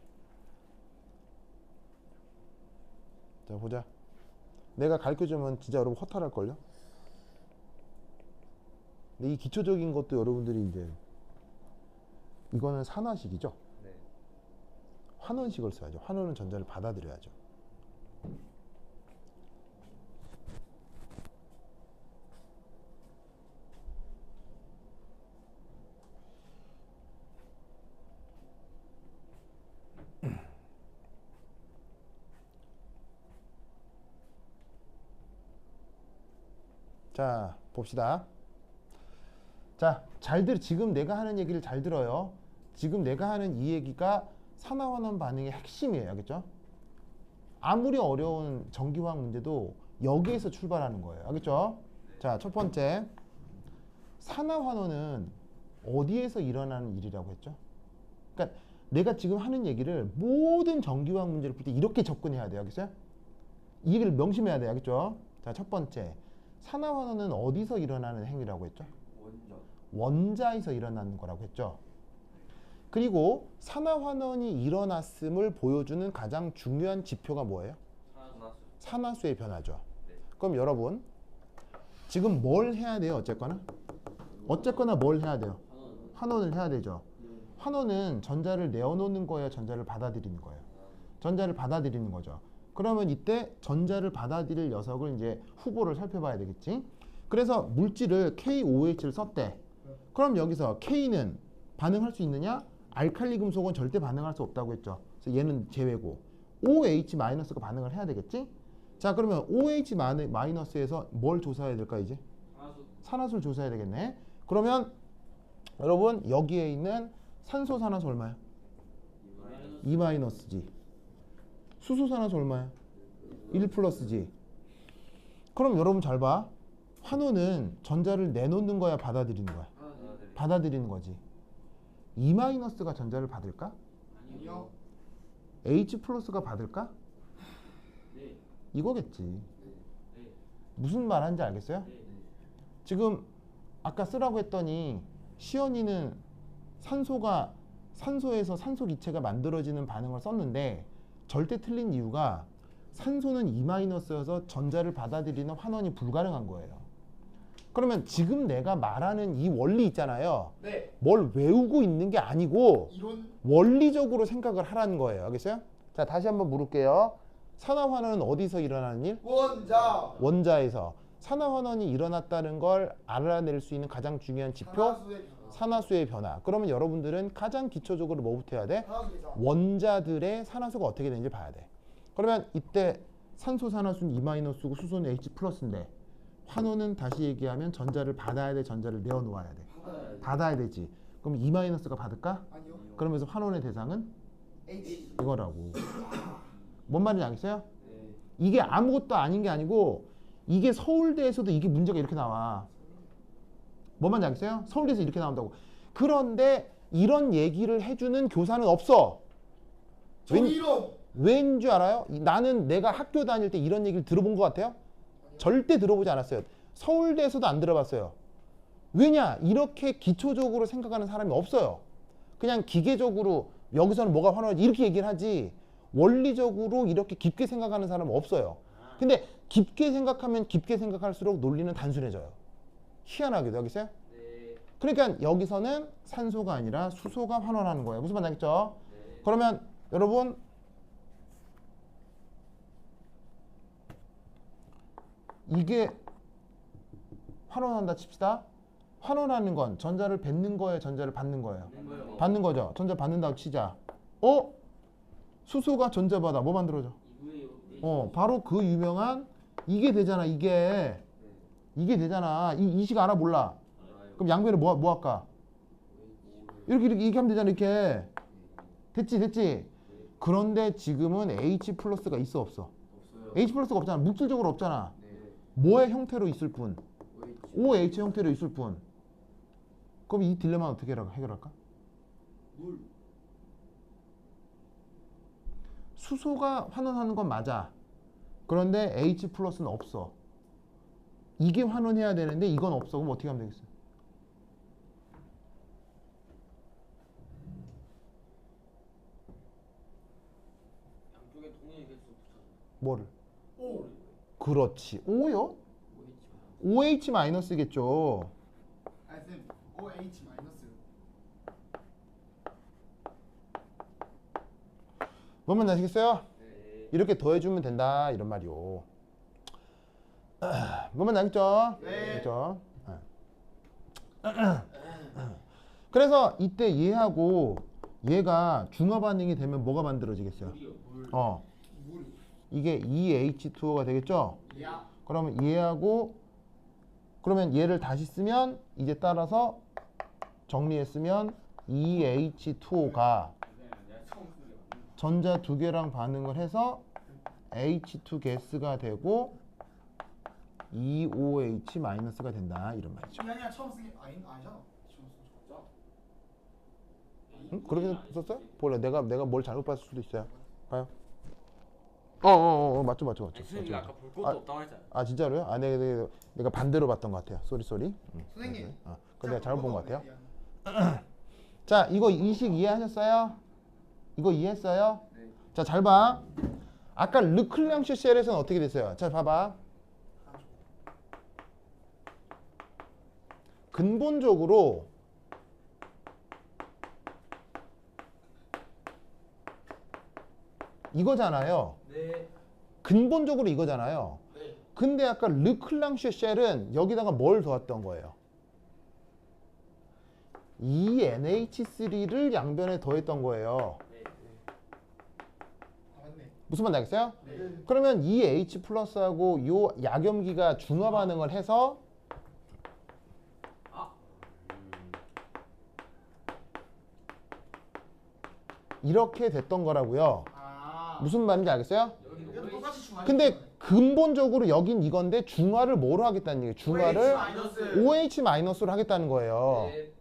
자, 보자. 내가 가르쳐주면 진짜 여러분 허탈할걸요? 근데 이 기초적인 것도 여러분들이 이제 이거는 산화식이죠. 네. 환원식을 써야죠. 환원은 전자를 받아들여야죠. 자, 봅시다. 자, 지금 내가 하는 얘기를 잘 들어요. 지금 내가 하는 이 얘기가 산화환원 반응의 핵심이에요. 알겠죠? 아무리 어려운 전기화학 문제도 여기에서 출발하는 거예요. 알겠죠? 자, 첫 번째. 산화환원은 어디에서 일어나는 일이라고 했죠? 그러니까 내가 지금 하는 얘기를 모든 전기화학 문제를 풀 때 이렇게 접근해야 돼요. 알겠어요? 이 얘기를 명심해야 돼요. 알겠죠? 자, 첫 번째. 산화환원은 어디서 일어나는 행위라고 했죠? 원자에서 일어나는 거라고 했죠. 그리고 산화환원이 일어났음을 보여주는 가장 중요한 지표가 뭐예요? 산화수의 변화죠. 그럼 여러분 지금 뭘 해야 돼요? 어쨌거나 뭘 해야 돼요? 환원을 해야 되죠. 환원은 전자를 내어놓는 거예요? 전자를 받아들이는 거예요? 전자를 받아들이는 거죠. 그러면 이때 전자를 받아들일 녀석을 이제 후보를 살펴봐야 되겠지. 그래서 물질을 KOH를 썼대. 그럼 여기서 K는 반응할 수 있느냐? 알칼리 금속은 절대 반응할 수 없다고 했죠. 그래서 얘는 제외고 OH-가 반응을 해야 되겠지. 자, 그러면 OH-에서 뭘 조사해야 될까 이제? 산화수를 조사해야 되겠네. 그러면 여러분 여기에 있는 산소 산화수 얼마야? 2-지. 수소 산화수 얼마야? 1+지. 그럼 여러분 잘 봐. 환원은 전자를 내놓는 거야, 받아들이는 거야? 받아들이는 거지. 2-가 전자를 받을까? 아니요. H+가 받을까? 네. 이거겠지. 네. 무슨 말 하는지 알겠어요? 네. 지금 아까 쓰라고 했더니 시연이는 산소에서 산소 기체가 만들어지는 반응을 썼는데 절대 틀린 이유가 산소는 2-여서 전자를 받아들이는 환원이 불가능한 거예요. 그러면 지금 내가 말하는 이 원리 있잖아요. 네. 뭘 외우고 있는 게 아니고 이론 원리적으로 생각을 하라는 거예요. 알겠어요? 자, 다시 한번 물을게요. 산화환원은 어디서 일어나는 일? 원자에서. 산화환원이 일어났다는 걸 알아낼 수 있는 가장 중요한 지표? 산화수의 변화. 그러면 여러분들은 가장 기초적으로 뭐부터 해야 돼? 원자들의 산화수가 어떻게 되는지 봐야 돼. 그러면 이때 산소 산화수는 2-고 수소는 H+인데 환원은 다시 얘기하면 전자를 받아야 돼, 전자를 내어놓아야 돼? 받아야 되지. 그럼 2-가 받을까? 아니요. 그러면서 환원의 대상은 H. 이거라고. 뭔 말인지 알겠어요? 네. 이게 아무것도 아닌 게 아니고 이게 서울대에서도 이게 문제가 이렇게 나와. 뭔 말인지 알겠어요? 서울대에서 이렇게 나온다고. 그런데 이런 얘기를 해주는 교사는 없어. 정의론. 왠 줄 알아요? 나는 내가 학교 다닐 때 이런 얘기를 들어본 것 같아요? 절대 들어보지 않았어요. 서울대에서도 안 들어봤어요. 왜냐? 이렇게 기초적으로 생각하는 사람이 없어요. 그냥 기계적으로 여기서는 뭐가 환원하지 이렇게 얘기를 하지 원리적으로 이렇게 깊게 생각하는 사람은 없어요. 근데 깊게 생각하면 깊게 생각할수록 논리는 단순해져요. 희한하게도. 알겠어요? 네. 그러니까 여기서는 산소가 아니라 수소가 환원하는 거예요. 무슨 말인지 알겠죠? 네. 그러면 여러분 이게 환원한다 칩시다. 환원하는 건 전자를 뱉는 거예요, 전자를 받는 거예요? 거요. 받는 거죠. 전자 받는다고 치자. 수소가 전자 받아. 뭐 만들어져? 바로 그 유명한 이게 되잖아. 이게 되잖아. 이식 알아 몰라? 그럼 양변에 뭐 할까? 이렇게 하면 되잖아. 이렇게 됐지. 그런데 지금은 H+가 있어 없어? 없어요. H+가 없잖아. 물질적으로 없잖아. 네. 뭐의 형태로 있을 뿐? OH 형태로 있을 뿐. 그럼 이 딜레마는 어떻게 해결할까? 물. 수소가 환원하는 건 맞아. 그런데 H+는 없어. 이게 환원해야 되는데 이건 없어. 그럼 어떻게 하면 되겠어? 양쪽에 동일 개수 붙여서. 뭐를? O. 그렇지. O요? OH-겠죠. OH 마이너스. 뭔 말인지 아시겠어요? 네. 이렇게 더해주면 된다 이런 말이요. 뭔 말인지 알겠죠? 네. 그렇죠? 그래서 이때 얘하고 얘가 중화 반응이 되면 뭐가 만들어지겠어요? 물이요. 물. 물. 이게 2H2O가 되겠죠? 야. 그러면 얘하고 그러면 얘를 다시 쓰면 이제 따라서 정리했으면 2H2O가 내가 처음 쓰는 게 맞는 전자 두 개랑 반응을 해서 H2 가스가 되고 2OH 마이너스가 된다 이런 말이죠. 이게 아니야 처음 쓰기 아니잖아. 거죠? 응? 그렇게 썼어요? 몰라 내가 뭘 잘못 봤을 수도 있어요. 봐요. 맞죠. 선생님이 아까 볼 것도 없다고 했잖아요. 아 진짜로요? 아 내가 반대로 봤던 것 같아요. 쏘리. 선생님. 그건 내가 잘못 본 것 같아요. 자 이거 이식 이해하셨어요? 이거 이해했어요? 네. 자 잘 봐. 아까 르클랑슈 셀에서는 어떻게 됐어요? 자 봐봐. 근본적으로 이거잖아요. 네. 근본적으로 이거잖아요. 네. 근데 아까 르클랑슈 셀은 여기다가 뭘 더했던 거예요? ENH3를 양변에 더했던 거예요. 네. 맞네. 무슨 말인지 알겠어요? 네. 그러면 이 H 플러스하고 요 약염기가 중화 반응을 해서 아. 이렇게 됐던 거라고요. 아. 무슨 말인지 알겠어요? 여기도 이것도 똑같이 중화. 근데 근본적으로 여긴 이건데 중화를 뭐로 하겠다는 얘기예요? 중화를 마이너스. OH 마이너스로 하겠다는 거예요. 네.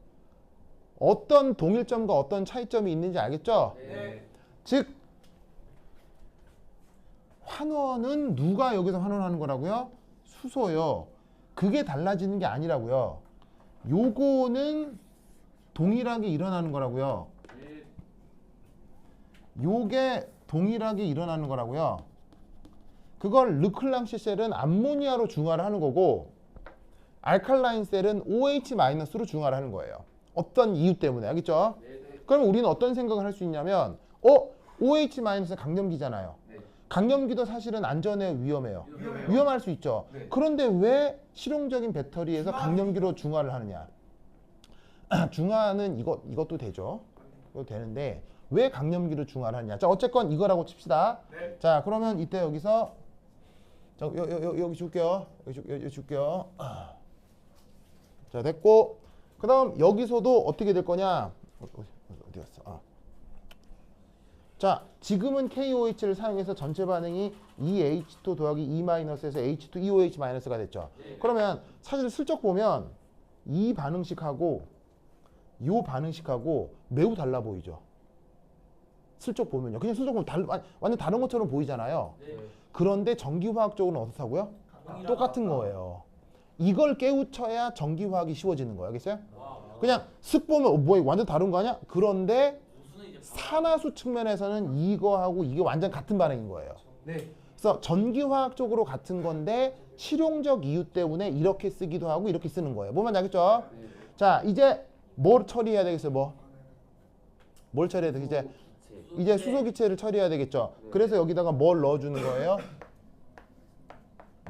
어떤 동일점과 어떤 차이점이 있는지 알겠죠? 네. 즉 환원은 누가 여기서 환원하는 거라고요? 수소요. 그게 달라지는 게 아니라고요. 요거는 동일하게 일어나는 거라고요. 네. 요게 동일하게 일어나는 거라고요. 그걸 르클랑시 셀은 암모니아로 중화를 하는 거고 알칼라인 셀은 OH-로 중화를 하는 거예요. 어떤 이유 때문에 알겠죠? 네. 네. 그러면 우리는 어떤 생각을 할 수 있냐면 OH-는 강염기잖아요. 네. 강염기도 사실은 안전에 위험해요. 위험해요. 위험할 수 있죠. 네. 그런데 왜 실용적인 배터리에서 강염기로 중화를 하느냐? 중화는 이것도 되죠. 이것도 되는데 왜 강염기로 중화를 하느냐? 자 어쨌건 이거라고 칩시다. 네. 자 그러면 이때 여기서 자, 여기 줄게요. 여기 줄게요. 자 됐고 그 다음 여기서도 어떻게 될 거냐? 어디 갔어? 자 지금은 KOH를 사용해서 전체 반응이 EH2 더하기 E-에서 H2 EOH-가 됐죠. 네. 그러면 사실 슬쩍 보면 이 반응식하고 요 반응식하고 매우 달라 보이죠. 슬쩍 보면요. 그냥 슬쩍 보면 완전 다른 것처럼 보이잖아요. 네. 그런데 전기화학적으로는 어떻다고요? 똑같은 거예요. 이걸 깨우쳐야 전기화학이 쉬워지는 거예요. 알겠어요? 와. 그냥 슥 보면 뭐야 완전 다른 거 아니야? 그런데 무슨 이제 산화수 측면에서는 이거하고 이게 완전 같은 반응인 거예요. 네. 그래서 전기화학적으로 같은 건데 실용적 이유 때문에 이렇게 쓰기도 하고 이렇게 쓰는 거예요. 뭐만 알겠죠? 네. 자 이제 뭘 처리해야 되겠어요? 뭘 처리해야 되겠어요? 이제 수소기체를 처리해야 되겠죠. 그래서 여기다가 뭘 넣어주는 거예요?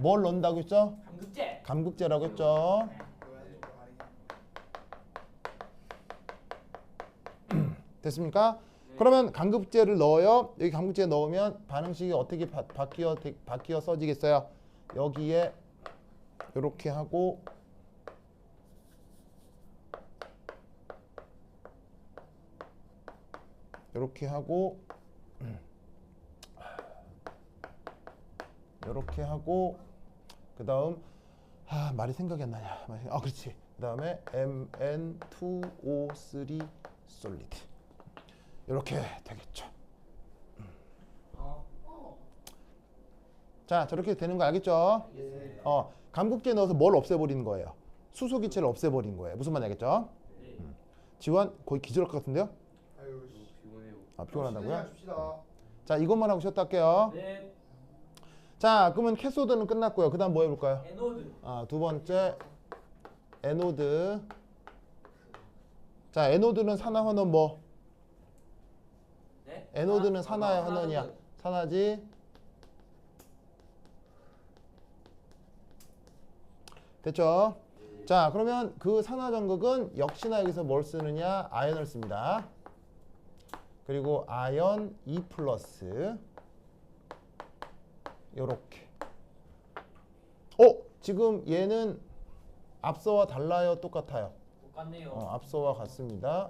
뭘 넣는다고 했죠? 감극제. 감극제라고 했죠. 됐습니까? 그러면 감극제를 넣어요. 여기 감극제 넣으면 반응식이 어떻게 바뀌어 써지겠어요? 여기에 이렇게 하고 이렇게 하고 이렇게 하고 그 다음 말이 생각이 안 나냐. 그렇지. 그 다음에 MN2O3 솔리드 이렇게 되겠죠. 자 저렇게 되는 거 알겠죠? 감극제 넣어서 뭘 없애버리는 거예요? 수소기체를 없애버린 거예요. 무슨 말인지 알겠죠? 네. 지원 거의 기절할 것 같은데요? 아유. 피곤해요. 피곤하다고요? 줍시다. 자 이것만 하고 쉬었다 할게요. 네. 자 그러면 캐소드는 끝났고요. 그 다음 뭐 해볼까요? 에노드. 두 번째 에노드. 자, 에노드는 산화 환원 뭐? 네? 에노드는 산화야 환원이야? 산화지. 됐죠? 자, 그러면 그 산화 전극은 역시나 여기서 뭘 쓰느냐? 아연을 씁니다. 그리고 아연 2 플러스 요렇게. 지금 얘는 앞서와 달라요? 똑같아요? 똑같네요. 앞서와 같습니다.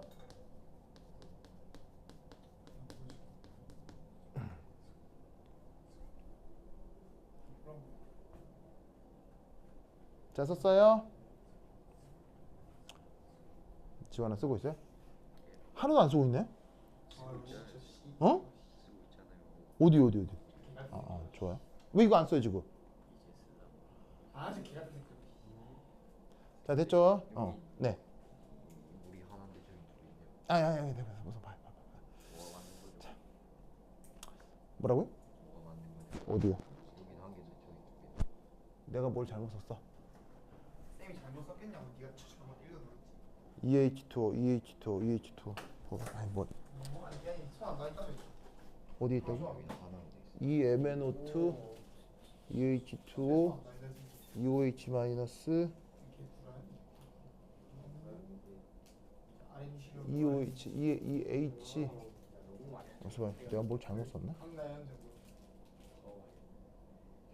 자, 썼어요? 지원아 쓰고 있어요? 하나도 안 쓰고 있네? 아 진짜 씨. 어? 쓰고 있잖아요. 어디? 좋아요. 왜 이거 안 써요 지금? 아주 개 같은 거. 자, 됐죠? 네. 우리 하나인데 저희 둘이 있네요. 무슨 봐. 뭐가 맞는 거죠? 뭐라고요? 뭐가 맞는 거죠? 어디요? 여긴 한 개인데 저희 두 개. 내가 뭘 잘못 썼어? 쌤이 잘못 썼겠냐고 네가 한번 읽어들었지. EH2O. 아니 뭐 아니 그냥 손안 가니까. 어디 있다고? 여기는 하나로 돼 있어요. EMNO2, EH2O, EOH 마이너스, EOH, EH. 잠시만, 내가 뭘 잘못 썼나?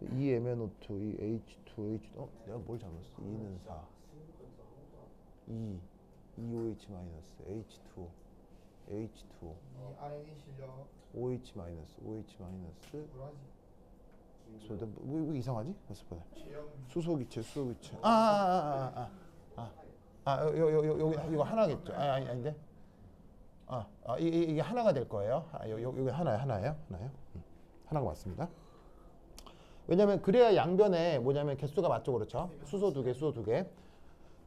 EMNO2, EH2, 내가 뭘 잘못 썼어? 2는 4, 2OH 마이너스, H2O, H2O, RNA 실력 OH 마이너스, OH 마이너스. 뭐라지? 왜 이상하지? 벌써 보자. 제형 수소기체. 여기 이거 하나겠죠? 아닌데? 이게 하나가 될 거예요. 여기 하나예요. 하나가 맞습니다. 왜냐면 그래야 양변에 뭐냐면 개수가 맞죠, 그렇죠? 수소 두 개.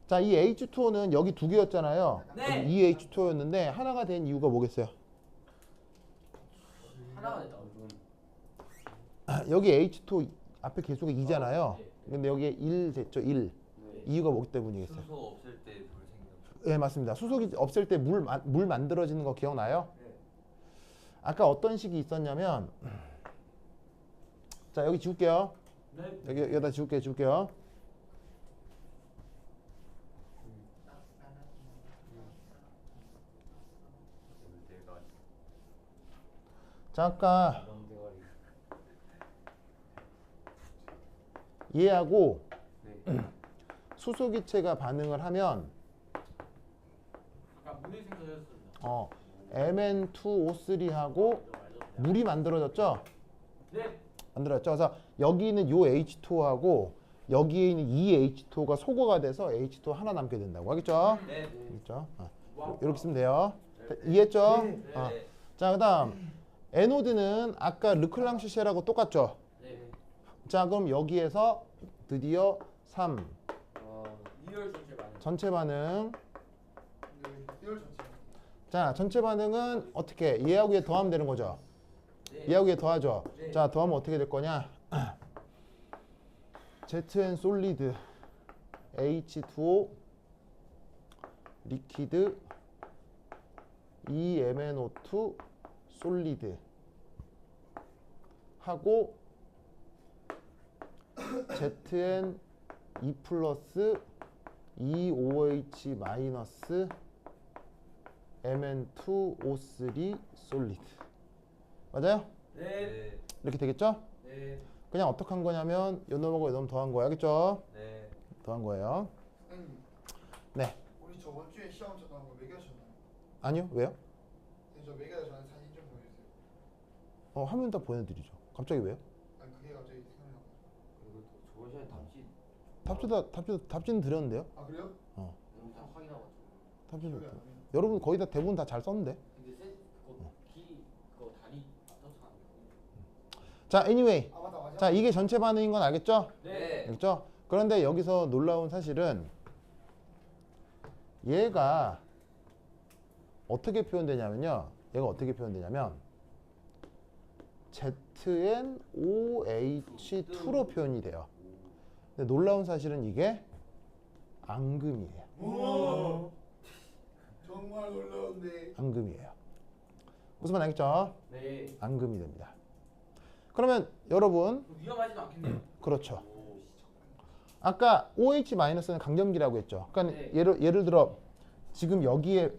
자, 이 H2O는 여기 두 개였잖아요. 네. 이 H2O였는데 하나가 된 이유가 뭐겠어요? 하나가 됐다. 여기 H2O 앞에 개수가 2잖아요. 근데 여기에 1 됐죠, 1. 이유가 뭐기 때문이겠어요? 수소 없을 때 불 생겨. 네, 맞습니다. 수소기 없을 때 물 만들어지는 거 기억나요? 네. 아까 어떤 식이 있었냐면, 자, 여기 지울게요. 네. 여기다 지울게요. 대가리. 자, 아까 대가리. 얘하고 네. 수소기체가 반응을 하면 아까 물이 생겨졌습니다. Mn2O3하고 물이 만들어졌죠? 네. 만들어졌죠? 그래서 여기 있는 요 H2O하고 여기에 있는 이 H2O가 소거가 돼서 H2O 하나 남게 된다고 하겠죠? 네. 그렇죠? 이렇게 쓰면 돼요. 이해했죠? 네. 자, 그다음 에노드는 아까 르클랑시셰라고 똑같죠? 네. 자, 그럼 여기에서 드디어 3 리얼 전체 반응. 전체 반응. 리얼 전체. 자, 전체 반응은 어떻게? 얘하고 얘 더하면 되는 거죠? 네. 얘하고 얘 더하죠? 네. 자, 더하면 어떻게 될 거냐? ZN 솔리드 H2O 리퀴드 EMNO2 솔리드 하고 ZN 2 플러스 EOH 마이너스 Mn2O3 솔리드. 맞아요? 네. 이렇게 되겠죠? 네. 그냥 어떻게 한 거냐면 요 놈하고 요 놈 더한 거야. 알겠죠? 네. 더한 거예요. 선생님 네. 우리 저번 주에 시험 쳤던 거 매겨주셨나요? 아니요. 왜요? 저 매겨서 저한테 사진 좀 보여주세요. 화면 다 보내드리죠. 갑자기 왜요? 아니 그게 갑자기 생각나고. 그리고 또 저번 시간에 답지는 드렸는데요. 아 그래요? 영상 확인하고 왔죠. 답지는 기억이 안 나요. 여러분 거의 다 대부분 다 잘 썼는데. 근데 그거 그거 다리 맞춰서 하는 거. 자, anyway. 아 맞다 맞아. 자, 이게 전체 반응인 건 알겠죠? 네. 알겠죠? 그런데 여기서 놀라운 사실은 얘가 어떻게 표현되냐면요. 얘가 어떻게 표현되냐면 ZnOH2로 표현이 돼요. 근데 놀라운 사실은 이게 앙금이에요. 우와. 정말 네. 앙금이에요. 무슨 말 알겠죠? 네. 앙금이 됩니다. 그러면 여러분 위험하지도 않겠네요. 그렇죠. 오. 아까 OH-는 강염기라고 했죠. 그러니까 네. 예를 들어 지금 여기에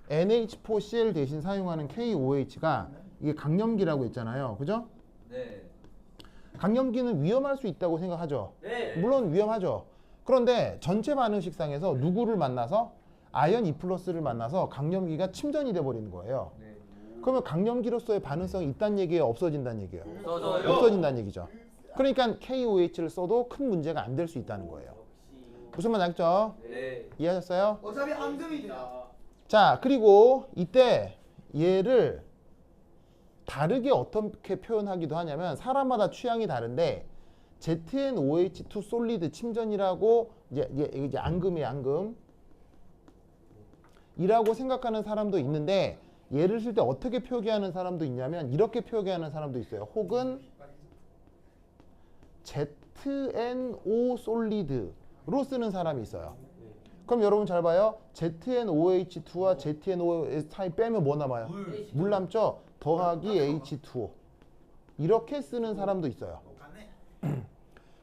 NH4Cl 대신 사용하는 KOH가 이게 강염기라고 했잖아요. 그죠? 네. 강염기는 위험할 수 있다고 생각하죠. 네. 물론 위험하죠. 그런데 전체 반응식상에서 누구를 만나서 아연 2+를 만나서 강염기가 침전이 돼 버리는 거예요. 네. 그러면 강염기로서의 반응성이 있다는 얘기예요, 없어진다는 얘기예요? 없어져요. 없어진다는 얘기죠. 그러니까 KOH를 써도 큰 문제가 안 될 수 있다는 거예요. 무슨 말 알겠죠? 네. 이해하셨어요? 어차피 앙금이 돼요. 자, 그리고 이때 얘를 다르게 어떻게 표현하기도 하냐면 사람마다 취향이 다른데 ZnOH2 솔리드 침전이라고 이제 앙금이에요, 앙금. 이라고 생각하는 사람도 있는데 얘를 쓸 때 어떻게 표기하는 사람도 있냐면 이렇게 표기하는 사람도 있어요. 혹은 ZnO 솔리드로 쓰는 사람이 있어요. 그럼 여러분 잘 봐요. ZnOH2와 ZnOH 사이 빼면 뭐 남아요? 물 남죠? 더하기 H2O. 이렇게 쓰는 사람도 있어요.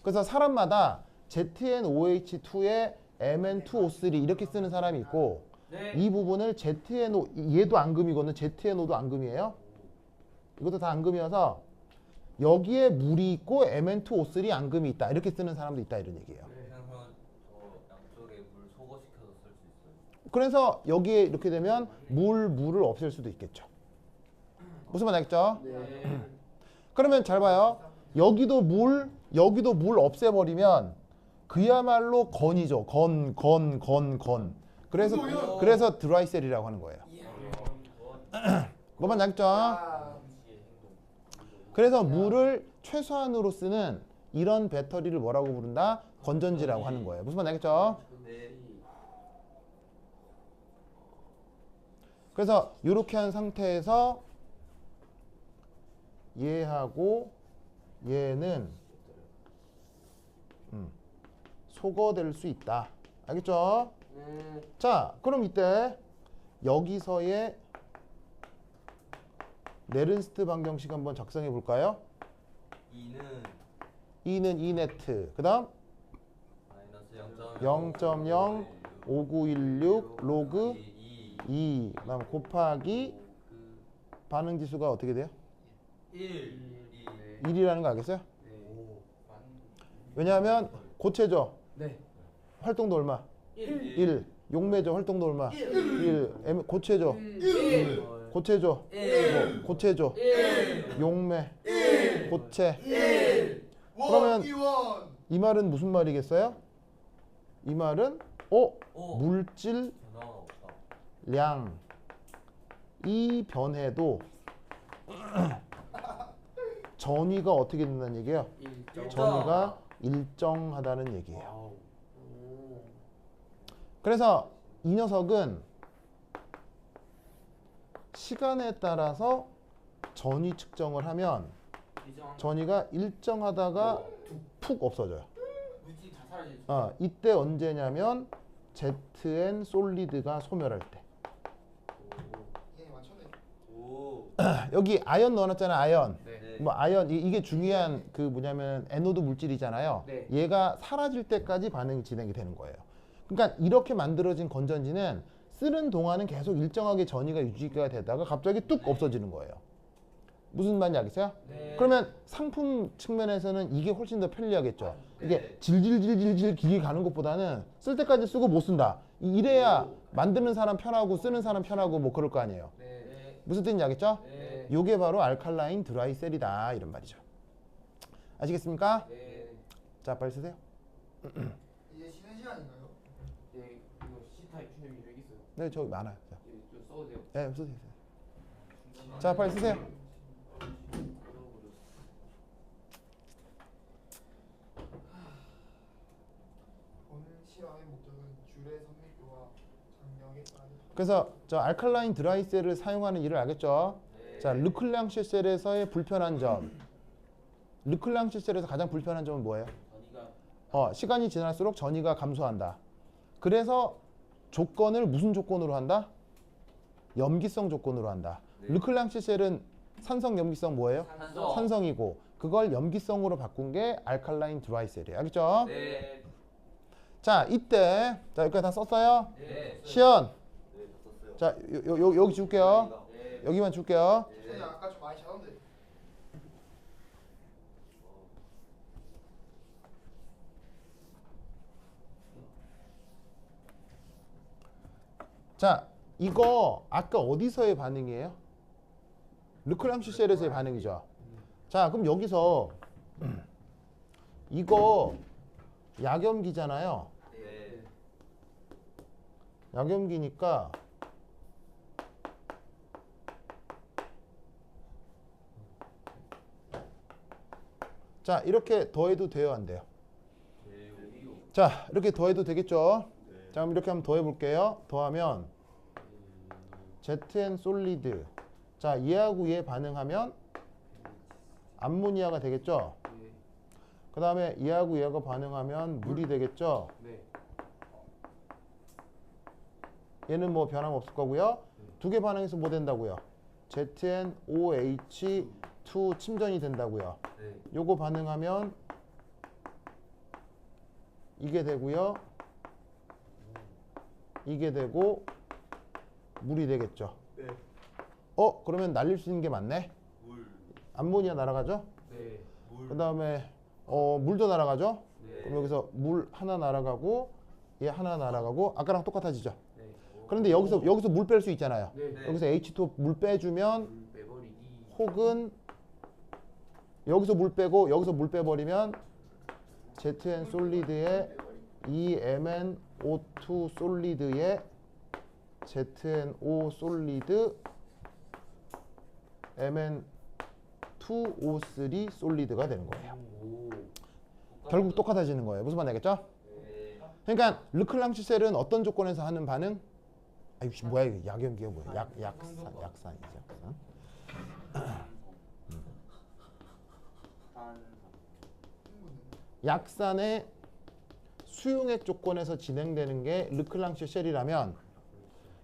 그래서 사람마다 ZnOH2에 Mn2O3 이렇게 쓰는 사람이 있고 네. 이 부분을 ZnO 얘도 앙금이거든. ZnO도 앙금이에요. 이것도 다 앙금이어서 여기에 물이 있고 Mn2O3 앙금이 있다. 이렇게 쓰는 사람도 있다 이런 얘기예요. 그냥 양쪽에 물 소거시켜서 쓸 수 있어요. 그래서 여기에 이렇게 되면 물을 없앨 수도 있겠죠. 무슨 말 알겠죠? 네. 그러면 잘 봐요. 여기도 물 없애버리면 그야말로 건이죠. 건. 그래서 드라이셀이라고 하는 거예요. 뭐만 알겠죠? 그래서 물을 최소한으로 쓰는 이런 배터리를 뭐라고 부른다? 건전지라고 하는 거예요. 무슨 말 알겠죠? 네. 그래서 이렇게 한 상태에서 얘하고 얘는 소거될 수 있다. 알겠죠? 자, 그럼 이때 여기서의 네른스트 방정식 한번 작성해 볼까요? 2는 E네트. 그 다음 마이너스 0.0 5916 로그 2. 그 다음 곱하기 반응 지수가 어떻게 돼요? 1. 1이라는 거 알겠어요? 왜냐하면 고체죠. 네. 활동도 얼마? 1. 용매죠. 활동도 얼마? 1. 고체죠. 1. 고체죠. 고체죠. 용매. 고체. 그러면 이 말은 무슨 말이겠어요? 이 말은 물질 량 이 변해도 전위가 어떻게 된다는 얘기예요? 전위가 일정하다는 얘기예요. 그래서 이 녀석은 시간에 따라서 전위 측정을 하면 전위가 일정하다가 푹 없어져요. 물질이 다 사라질 수 이때 언제냐면 Zn 솔리드가 소멸할 때. 예, 맞췄네. 여기 아연 넣어놨잖아. 아연. 네. 뭐 아연 이게 중요한 그 뭐냐면 에노드 물질이잖아요. 네. 얘가 사라질 때까지 반응이 진행이 되는 거예요. 그러니까 이렇게 만들어진 건전지는 쓰는 동안은 계속 일정하게 전위가 유지가 되다가 갑자기 뚝 없어지는 거예요. 무슨 말인지 알겠어요? 네. 그러면 상품 측면에서는 이게 훨씬 더 편리하겠죠. 이게 질질질질질 기계 가는 것보다는 쓸 때까지 쓰고 못 쓴다. 이래야 만드는 사람 편하고 쓰는 사람 편하고 뭐 그럴 거 아니에요. 네. 무슨 뜻인지 알겠죠? 네. 요게 바로 알칼라인 드라이셀이다 이런 말이죠. 아시겠습니까? 네. 자, 빨리 쓰세요. 이제 쉬는 시간인가요? 네. 이거 C타입 충전기 여기 있어요. 네, 저기 많아요. 자, 좀 써도 돼요? 네, 쓰세요. 자, 빨리 쓰세요. 오늘 실험의 목적은 줄의 선밀도와 장력에 따른 그래서 저 알칼라인 드라이셀을 사용하는 일을 알겠죠? 자, 르클랑시 셀에서의 불편한 점. 르클랑시 셀에서 가장 불편한 점은 뭐예요? 전이가 시간이 지날수록 전위가 감소한다. 그래서 조건을 무슨 조건으로 한다? 염기성 조건으로 한다. 네. 르클랑시 셀은 산성 염기성 뭐예요? 산성. 산성이고 그걸 염기성으로 바꾼 게 알칼라인 드라이 셀이에요. 알겠죠? 네. 자, 이때 자, 여기까지 다 썼어요? 네. 시연. 네, 썼어요. 자, 여기 줄게요. 네. 여기만 줄게요. 근데 아까 좀 많이 잘한데. 자, 이거 아까 어디서의 반응이에요? 르클랑시 셀에서의 반응이죠. 자, 그럼 여기서 이거 약염기잖아요. 네. 약염기니까 자, 이렇게 더해도 돼요, 안 돼요? 돼요. 자, 이렇게 더해도 되겠죠? 네. 자, 그럼 이렇게 한번 더해 볼게요. 더하면 ZN 솔리드. 자, 얘하고 얘 반응하면 암모니아가 되겠죠? 네. 그 다음에 얘하고 얘가 반응하면 물이 되겠죠? 네. 얘는 뭐 변함없을 거고요. 두 개 반응해서 뭐 된다고요? ZNOH2 침전이 된다고요. 네. 요거 반응하면 이게 되고요. 이게 되고 물이 되겠죠. 네. 그러면 날릴 수 있는 게 맞네. 물. 암모니아 날아가죠? 네. 물. 그 다음에 물도 날아가죠? 네. 그럼 여기서 물 하나 날아가고 얘 하나 날아가고 아까랑 똑같아지죠? 네. 그런데 여기서 물 뺄 수 있잖아요. 네. 네. 여기서 H2 물 빼주면 물 빼버리기. 혹은 여기서 물 빼고 여기서 물 빼버리면 ZN 솔리드에 EMnO2 솔리드에 ZNO 솔리드 Mn2O3 솔리드가 되는 거예요. 오. 결국 똑같아지는 거예요. 무슨 말인지 알겠죠? 네. 그러니까 르클랑시 셀은 어떤 조건에서 하는 반응? 아유 뭐야 이거 약염기가 뭐야? 약산이지 약산. 약산의 수용액 조건에서 진행되는 게 르클랑시 셀이라면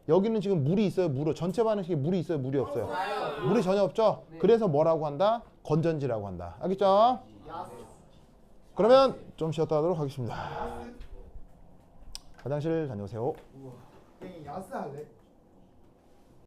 여기는 지금 물이 있어요? 전체 반응식에 물이 있어요? 물이 없어요? 물이 전혀 없죠? 그래서 뭐라고 한다? 건전지라고 한다. 알겠죠? 그러면 좀 쉬었다 하도록 하겠습니다. 화장실 다녀오세요. 형이 야스 할래?